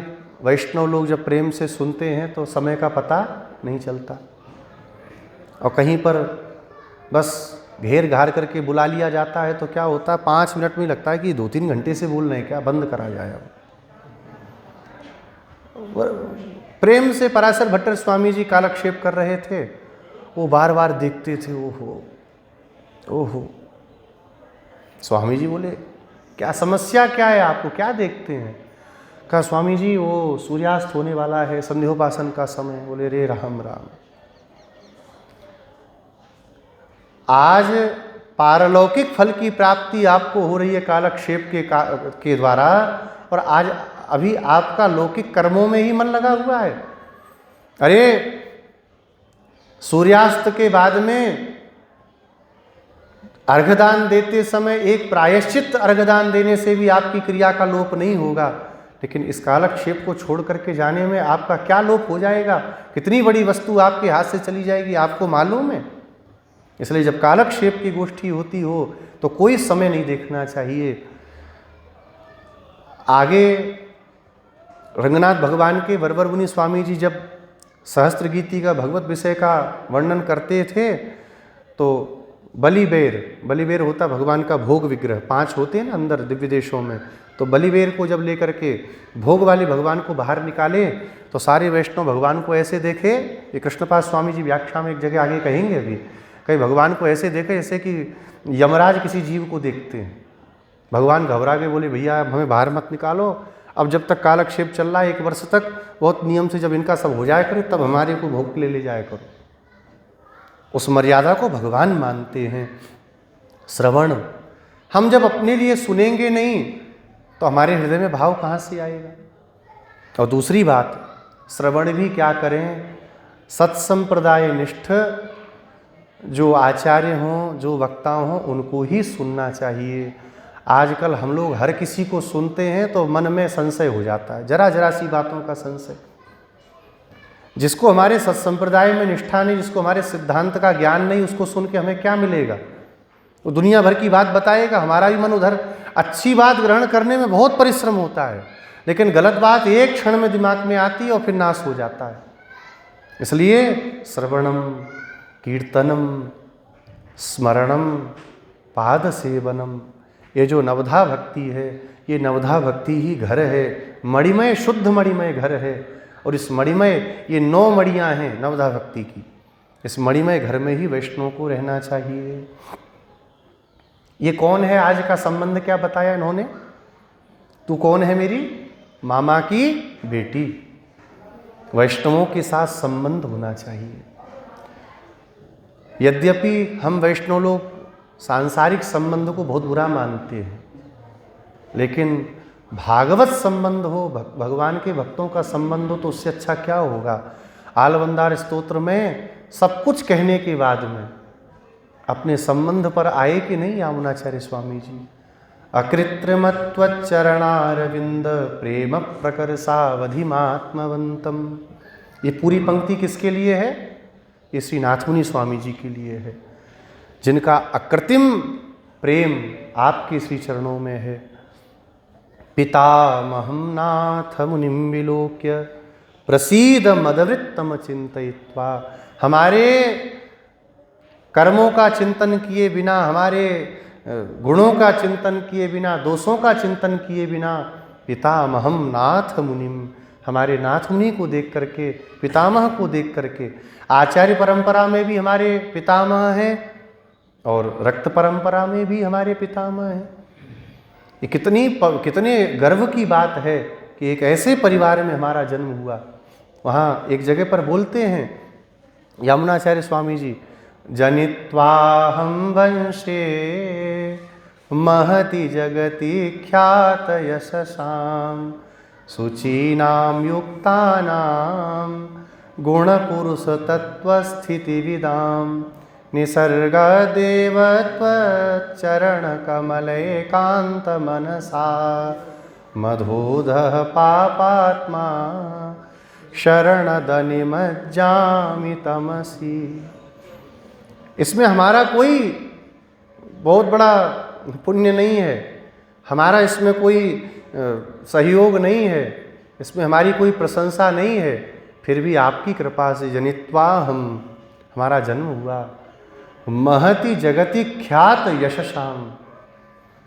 वैष्णव लोग जब प्रेम से सुनते हैं तो समय का पता नहीं चलता, और कहीं पर बस घेर घार करके बुला लिया जाता है तो क्या होता है, 5 मिनट में लगता है कि 2-3 घंटे से बोल रहे हैं, क्या बंद करा जाए। अब प्रेम से पराशर भट्टर स्वामी जी कालक्षेप कर रहे थे। वो बार बार देखते थे, ओहो ओहो। स्वामी जी बोले क्या समस्या क्या है आपको, क्या देखते हैं? कहा स्वामी जी वो सूर्यास्त होने वाला है, संध्योपासन का समय। बोले रे राम राम, आज पारलौकिक फल की प्राप्ति आपको हो रही है कालक्षेप के द्वारा, और आज अभी आपका लौकिक कर्मों में ही मन लगा हुआ है। अरे सूर्यास्त के बाद में अर्घदान देते समय एक प्रायश्चित अर्घदान देने से भी आपकी क्रिया का लोप नहीं होगा, लेकिन इस कालक्षेप को छोड़ करके जाने में आपका क्या लोप हो जाएगा, कितनी बड़ी वस्तु आपके हाथ से चली जाएगी, आपको मालूम है। इसलिए जब कालक्षेप की गोष्ठी होती हो तो कोई समय नहीं देखना चाहिए। आगे रंगनाथ भगवान के वरवर मुनि स्वामी जी जब सहस्त्र गीति का भगवत विषय का वर्णन करते थे तो बलिबेर होता भगवान का भोग विग्रह, 5 होते हैं ना अंदर दिव्य देशों में, तो बलिबेर को जब लेकर के भोग वाले भगवान को बाहर निकाले तो सारे वैष्णव भगवान को ऐसे देखे। ये कृष्णपाद स्वामी जी व्याख्या में एक जगह आगे कहेंगे, अभी कहीं भगवान को ऐसे देखे जैसे कि यमराज किसी जीव को देखते हैं। भगवान घबरा के बोले भैया हमें बाहर मत निकालो, अब जब तक कालक्षेप चल रहा है 1 वर्ष तक, बहुत नियम से जब इनका सब हो जाया करे तब हमारे को भोग ले जाया करो। उस मर्यादा को भगवान मानते हैं। श्रवण, हम जब अपने लिए सुनेंगे नहीं तो हमारे हृदय में भाव कहाँ से आएगा। और दूसरी बात, श्रवण भी क्या करें, सत्संप्रदाय निष्ठ जो आचार्य हों, जो वक्ता हों, उनको ही सुनना चाहिए। आजकल हम लोग हर किसी को सुनते हैं तो मन में संशय हो जाता है, जरा जरा सी बातों का संशय। जिसको हमारे सत्संप्रदाय में निष्ठा नहीं, जिसको हमारे सिद्धांत का ज्ञान नहीं, उसको सुन के हमें क्या मिलेगा। वो दुनिया भर की बात बताएगा, हमारा भी मन उधर। अच्छी बात ग्रहण करने में बहुत परिश्रम होता है, लेकिन गलत बात एक क्षण में दिमाग में आती है और फिर नाश हो जाता है। इसलिए श्रवणम, कीर्तनम, स्मरणम, पाद सेवनम, ये जो नवधा भक्ति है, ये नवधा भक्ति ही घर है। मणिमय, शुद्ध मणिमय घर है। और इस मणिमय, ये 9 मणियाँ हैं नवधा भक्ति की, इस मणिमय घर में ही वैष्णव को रहना चाहिए। ये कौन है, आज का संबंध क्या बताया इन्होंने, तू कौन है, मेरी मामा की बेटी। वैष्णवों के साथ संबंध होना चाहिए। यद्यपि हम वैष्णव लोग सांसारिक संबंध को बहुत बुरा मानते हैं, लेकिन भागवत संबंध हो, भगवान के भक्तों का संबंध हो तो उससे अच्छा क्या होगा। आलवंदार स्तोत्र में सब कुछ कहने के बाद में अपने संबंध पर आए कि नहीं यामुनाचार्य स्वामी जी। अकृत्रिमत्वच्चरणारविंद प्रेम प्रकर सावधिमात्मवंतम। ये पूरी पंक्ति किसके लिए है, ये श्री नाथमुनि स्वामी जी के लिए है, जिनका अकृत्रिम प्रेम आपके श्री चरणों में है। पितामहं नाथ मुनिं विलोक्य प्रसीद मदवृत्तम चिंतयित्वा। हमारे कर्मों का चिंतन किए बिना, हमारे गुणों का चिंतन किए बिना, दोषों का चिंतन किए बिना, पितामहं नाथ मुनिम, हमारे नाथ मुनि को देख करके, पितामह को देख करके। आचार्य परंपरा में भी हमारे पितामह हैं और रक्त परंपरा में भी हमारे पितामह हैं। ये कितने गर्व की बात है कि एक ऐसे परिवार में हमारा जन्म हुआ। वहाँ एक जगह पर बोलते हैं यामुनाचार्य स्वामी जी, जनित्वाहं वंशे महति जगति ख्यात यशसां शुचीनां युक्तानां गुणपुरुष तत्त्वस्थितिविदां निसर्गदेवत्वचरणकमलैकान्तमनसा मधोधः पापात्मा शरणदनिमज्जामि तमसि। इसमें हमारा कोई बहुत बड़ा पुण्य नहीं है, हमारा इसमें कोई सहयोग नहीं है, इसमें हमारी कोई प्रशंसा नहीं है, फिर भी आपकी कृपा से जनित्वा हमारा जन्म हुआ। महति जगति ख्यात यशशाम,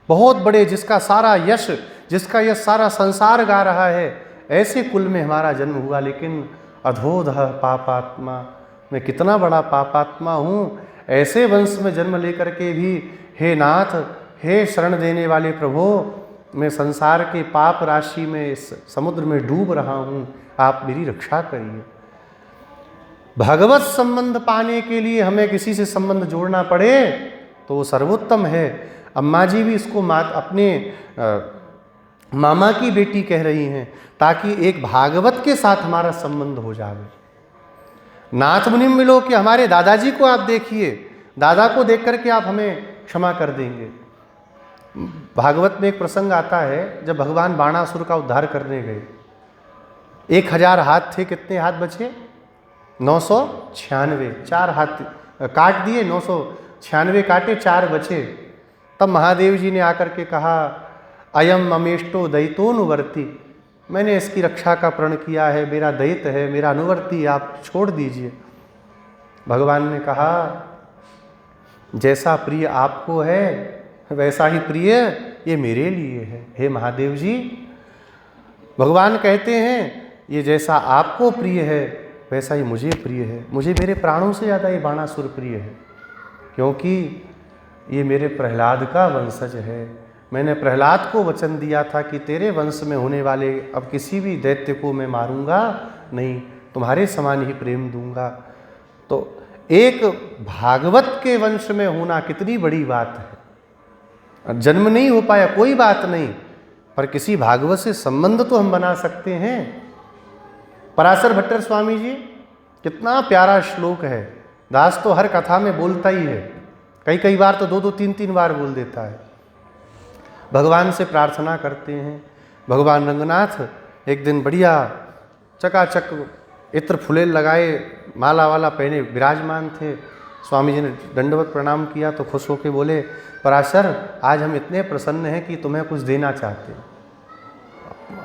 बहुत बड़े जिसका सारा यश, जिसका यश सारा संसार गा रहा है, ऐसे कुल में हमारा जन्म हुआ। लेकिन अधोधः पापात्मा, मैं कितना बड़ा पापात्मा हूँ, ऐसे वंश में जन्म लेकर के भी हे नाथ, हे शरण देने वाले प्रभु, मैं संसार के पाप राशि में इस समुद्र में डूब रहा हूँ, आप मेरी रक्षा करिए। भगवत संबंध पाने के लिए हमें किसी से संबंध जोड़ना पड़े तो वो सर्वोत्तम है। अम्मा जी भी इसको अपने मामा की बेटी कह रही हैं, ताकि एक भागवत के साथ हमारा संबंध हो जाए। नाथ मुनि मिलो कि हमारे दादाजी को आप देखिए, दादा को देख करके आप हमें क्षमा कर देंगे। भागवत में एक प्रसंग आता है, जब भगवान बाणासुर का उद्धार करने गए, 1000 हाथ थे, कितने हाथ बचे? 996, 4 हाथ काट दिए, 996 काटे, 4 बचे। तब महादेव जी ने आकर के कहा, अयम ममेष्टो दैतोनुवर्ती, मैंने इसकी रक्षा का प्रण किया है, मेरा दैत है, मेरा अनुवर्ती, आप छोड़ दीजिए। भगवान ने कहा, जैसा प्रिय आपको है वैसा ही प्रिय ये मेरे लिए है। हे महादेव जी, भगवान कहते हैं ये जैसा आपको प्रिय है वैसा ही मुझे प्रिय है। मुझे मेरे प्राणों से ज़्यादा ये बाणासुर प्रिय है, क्योंकि ये मेरे प्रहलाद का वंशज है। मैंने प्रहलाद को वचन दिया था कि तेरे वंश में होने वाले अब किसी भी दैत्य को मैं मारूंगा नहीं, तुम्हारे समान ही प्रेम दूंगा। तो एक भागवत के वंश में होना कितनी बड़ी बात है। जन्म नहीं हो पाया कोई बात नहीं, पर किसी भागवत से संबंध तो हम बना सकते हैं। पराशर भट्टर स्वामी जी, कितना प्यारा श्लोक है। दास तो हर कथा में बोलता ही है, कई बार तो 2-2, 3-3 बार बोल देता है। भगवान से प्रार्थना करते हैं। भगवान रंगनाथ एक दिन बढ़िया चकाचक इत्र फुलेल लगाए, माला वाला पहने विराजमान थे। स्वामी जी ने दंडवत प्रणाम किया तो खुश होकर बोले, पराशर आज हम इतने प्रसन्न हैं कि तुम्हें कुछ देना चाहते हैं।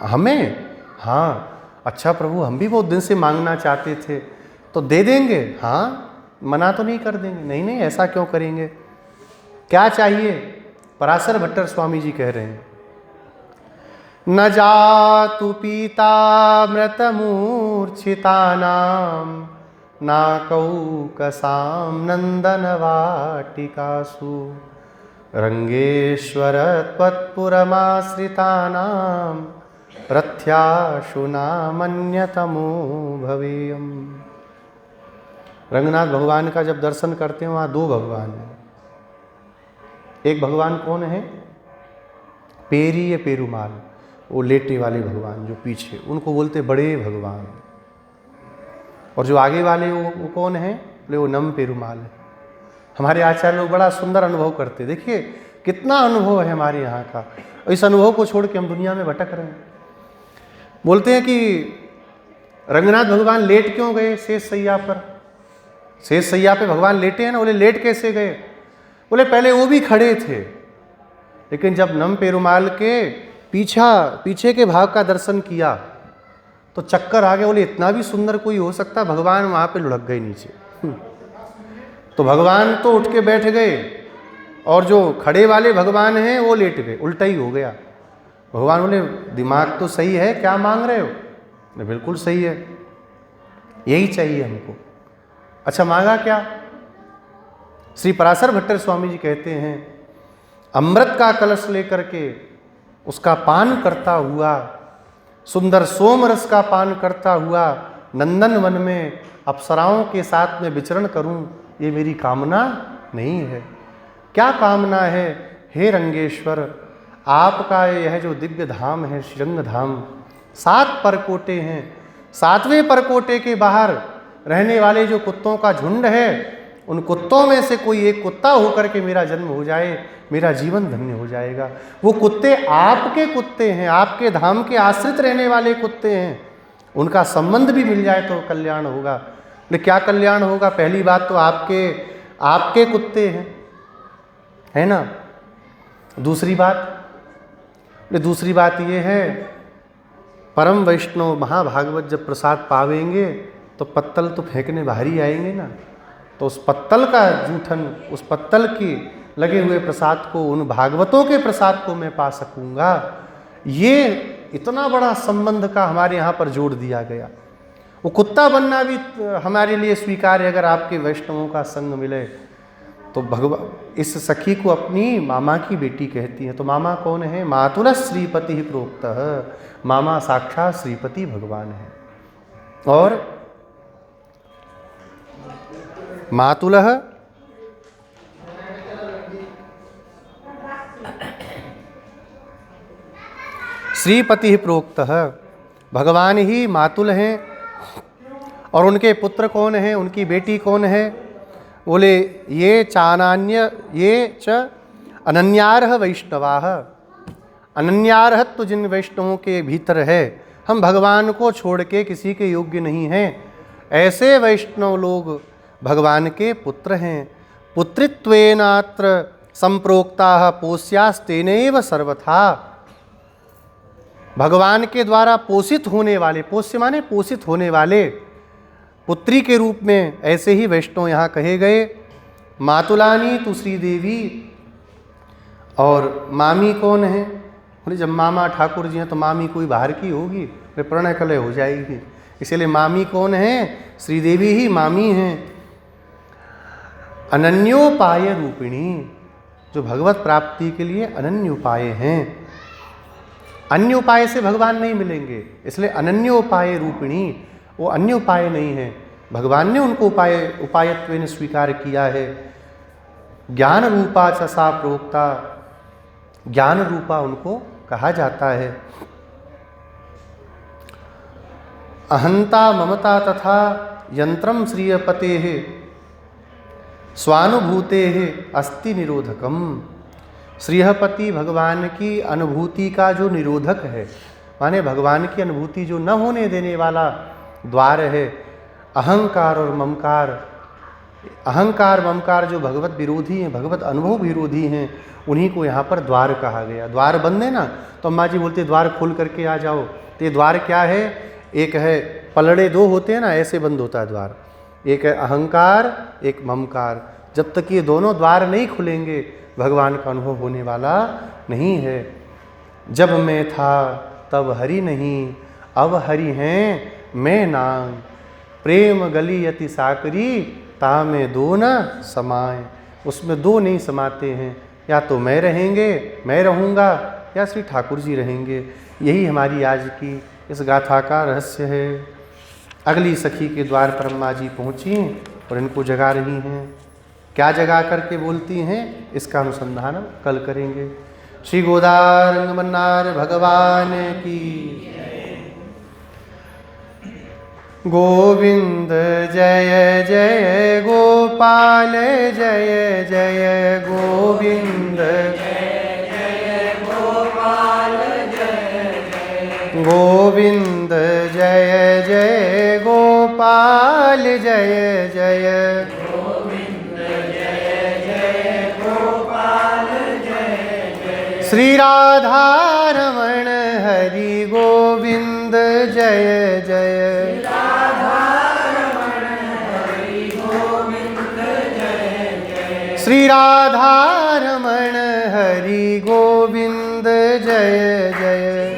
हमें? हाँ। अच्छा प्रभु, हम भी बहुत दिन से मांगना चाहते थे, तो दे देंगे? हाँ, मना तो नहीं कर देंगे। नहीं नहीं, ऐसा क्यों करेंगे, क्या चाहिए? पराशर भट्टर स्वामी जी कह रहे हैं, न जातु पीता मृतमूर्छितानां नाकौकसां नंदनवाटिकासु रंगेश्वर त्वत्पुरमाश्रितानां रथ्याशु नामन्यतमो भवेयम्। रंगनाथ भगवान का जब दर्शन करते हैं वहाँ 2 भगवान हैं। एक भगवान कौन है? पेरिय पेरुमाल, वो लेटे वाले भगवान जो पीछे, उनको बोलते बड़े भगवान। और जो आगे वाले वो कौन है? बोले वो नम पेरुमाल है। हमारे आचार्य लोग बड़ा सुंदर अनुभव करते, देखिए कितना अनुभव है हमारे यहाँ का। इस अनुभव को छोड़ के हम दुनिया में भटक रहे हैं। बोलते हैं कि रंगनाथ भगवान लेट क्यों गए शेष सैया पर? शेष सैया पे भगवान लेटे हैं ना, बोले लेट कैसे गए? बोले पहले वो भी खड़े थे, लेकिन जब नम पेरुमाल के पीछे के भाग का दर्शन किया तो चक्कर आ गया। बोले इतना भी सुंदर कोई हो सकता? भगवान वहाँ पे लुढ़क गए नीचे। तो भगवान तो उठ के बैठ गए और जो खड़े वाले भगवान हैं वो लेट गए, उल्टा ही हो गया। भगवान बोले दिमाग तो सही है, क्या मांग रहे हो? बिल्कुल सही है, यही चाहिए हमको। अच्छा मांगा क्या? श्री पराशर भट्टर स्वामी जी कहते हैं, अमृत का कलश लेकर के उसका पान करता हुआ, सुंदर सोम रस का पान करता हुआ नंदन वन में अप्सराओं के साथ में विचरण करूं, ये मेरी कामना नहीं है। क्या कामना है? हे रंगेश्वर, आपका यह जो दिव्य धाम है श्रीरंग धाम, 7 परकोटे हैं। 7वें परकोटे के बाहर रहने वाले जो कुत्तों का झुंड है, उन कुत्तों में से कोई एक कुत्ता होकर के मेरा जन्म हो जाए, मेरा जीवन धन्य हो जाएगा। वो कुत्ते आपके कुत्ते हैं, आपके धाम के आश्रित रहने वाले कुत्ते हैं, उनका संबंध भी मिल जाए तो कल्याण होगा। लेकिन क्या कल्याण होगा? पहली बात तो आपके कुत्ते हैं, है ना। दूसरी बात ये है, परम वैष्णव महाभागवत जब प्रसाद पावेंगे तो पत्तल तो फेंकने बाहर ही आएंगे ना। तो उस पत्तल का जूठन, उस पत्तल के लगे हुए प्रसाद को, उन भागवतों के प्रसाद को मैं पा सकूंगा। ये इतना बड़ा संबंध का हमारे यहाँ पर जोड़ दिया गया। वो कुत्ता बनना भी हमारे लिए स्वीकार्य, अगर आपके वैष्णवों का संग मिले तो। भगवान इस सखी को अपनी मामा की बेटी कहती है। तो मामा कौन है? मातुल श्रीपति प्रोक्त, मामा साक्षात श्रीपति भगवान है। और मातुलः श्रीपति प्रोक्त, भगवान ही मातुल हैं। और उनके पुत्र कौन हैं? उनकी बेटी कौन है? बोले ये च अनन्यार्ह वैष्णवाः, अनन्यार्हत्व जिन वैष्णवों के भीतर है, हम भगवान को छोड़ के किसी के योग्य नहीं हैं, ऐसे वैष्णव लोग भगवान के पुत्र हैं। पुत्रित्वेनात्र संप्रोक्ताः पोष्यास्तेनैव सर्वथा, भगवान के द्वारा पोषित होने वाले, पोष्य माने पोषित होने वाले, पुत्री के रूप में ऐसे ही वैष्णव यहाँ कहे गए। मातुलानी तु श्रीदेवी, और मामी कौन है? बोले जब मामा ठाकुर जी हैं तो मामी कोई बाहर की होगी, प्रणय कलह हो जाएगी, इसलिए मामी कौन है? श्रीदेवी ही मामी हैं। अनन्योपाय रूपिणी, जो भगवत प्राप्ति के लिए अनन्योपाय हैं। अन्य उपाय से भगवान नहीं मिलेंगे, इसलिए अनन्योपाय रूपिणी, वो अन्य उपाय नहीं है, भगवान ने उनको उपायत्वेन स्वीकार किया है। ज्ञान रूपा च सा प्रोक्ता, ज्ञान रूपा उनको कहा जाता है। अहंता ममता तथा यंत्रम श्रियपते स्वानुभूते अस्ति निरोधकम, श्रीहपति भगवान की अनुभूति का जो निरोधक है, माने भगवान की अनुभूति जो न होने देने वाला द्वार है। अहंकार और ममकार, अहंकार ममकार जो भगवत विरोधी हैं, भगवत अनुभव विरोधी हैं, उन्हीं को यहाँ पर द्वार कहा गया। द्वार बंद है ना, तो अम्मा जी बोलते द्वार खोल करके आ जाओ। तो ये द्वार क्या है? एक है पलड़े दो होते हैं ना, ऐसे बंद होता है द्वार। एक है अहंकार, एक ममकार। जब तक ये दोनों द्वार नहीं खुलेंगे भगवान का अनुभव होने वाला नहीं है। जब मैं था तब हरि नहीं, अब हरि हैं मैं नाम, प्रेम गली यति साकरी ता में दो न समाए। उसमें दो नहीं समाते हैं, या तो मैं रहूँगा या श्री ठाकुर जी रहेंगे। यही हमारी आज की इस गाथा का रहस्य है। अगली सखी के द्वार पर अम्मा जी पहुँची और इनको जगा रही हैं। क्या जगा करके बोलती हैं, इसका अनुसंधान कल करेंगे। श्री गोदारंग मन्नार भगवान की। गोविंद जय जय गोपाल जय जय गोविंद जय जय गोपाल जय जय गोविंद जय जय गोपाल जय जय श्री राधा रमण हरि गोविंद जय जय श्री राधा रमण हरि गोविंद जय जय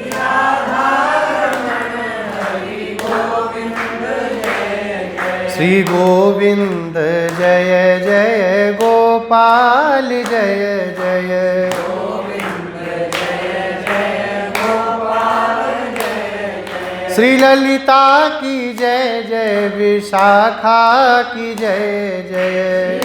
श्री गोविंद जय जय गोपाल जय जय श्री ललिता की जय जय विशाखा की जय जय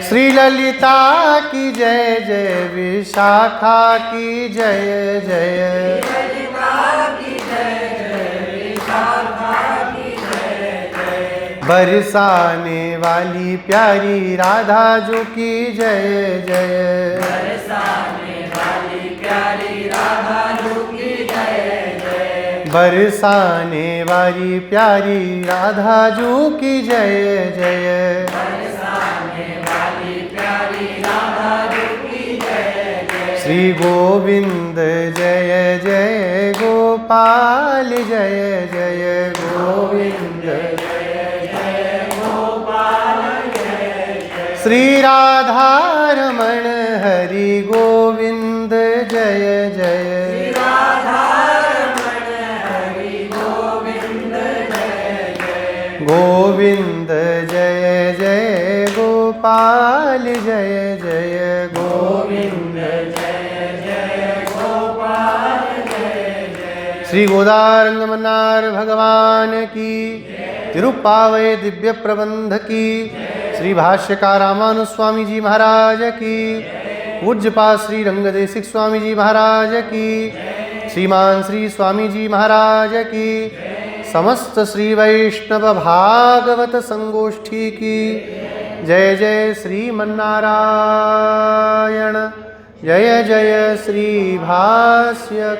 श्री ललिता की जय जय विशाखा की जय जय बरसाने वाली प्यारी राधा जो की जय जय। बरसाने वाली प्यारी राधा जो की जय जय। बरसाने वाली प्यारी राधा जो की जय जय। बरसाने वाली प्यारी राधा जो की जय जय। श्री गोविंद जय जय गोपाल जय जय गोविंद जय गोपाल जय जय। श्री राधा रमण हरि गोविंद जय जय। राधा रमण हरि गोविंद जय जय। गोविंद जय जय गोपाल जय जय गोविंद जय जय गोपाल जय जय। श्री गोदारंग मन्नार भगवान की, तिरुप्पावय दिव्य प्रबंध की, श्री भाष्यकार रामानुज स्वामी जी महाराज की, पूज्यपाद श्री रंगदेशिक स्वामी जी महाराज की, श्रीमान श्री स्वामी जी महाराज की, समस्त श्री वैष्णव भागवत संगोष्ठी की जय जय श्रीमन्नारायण। जय जय श्री भाष्यकार।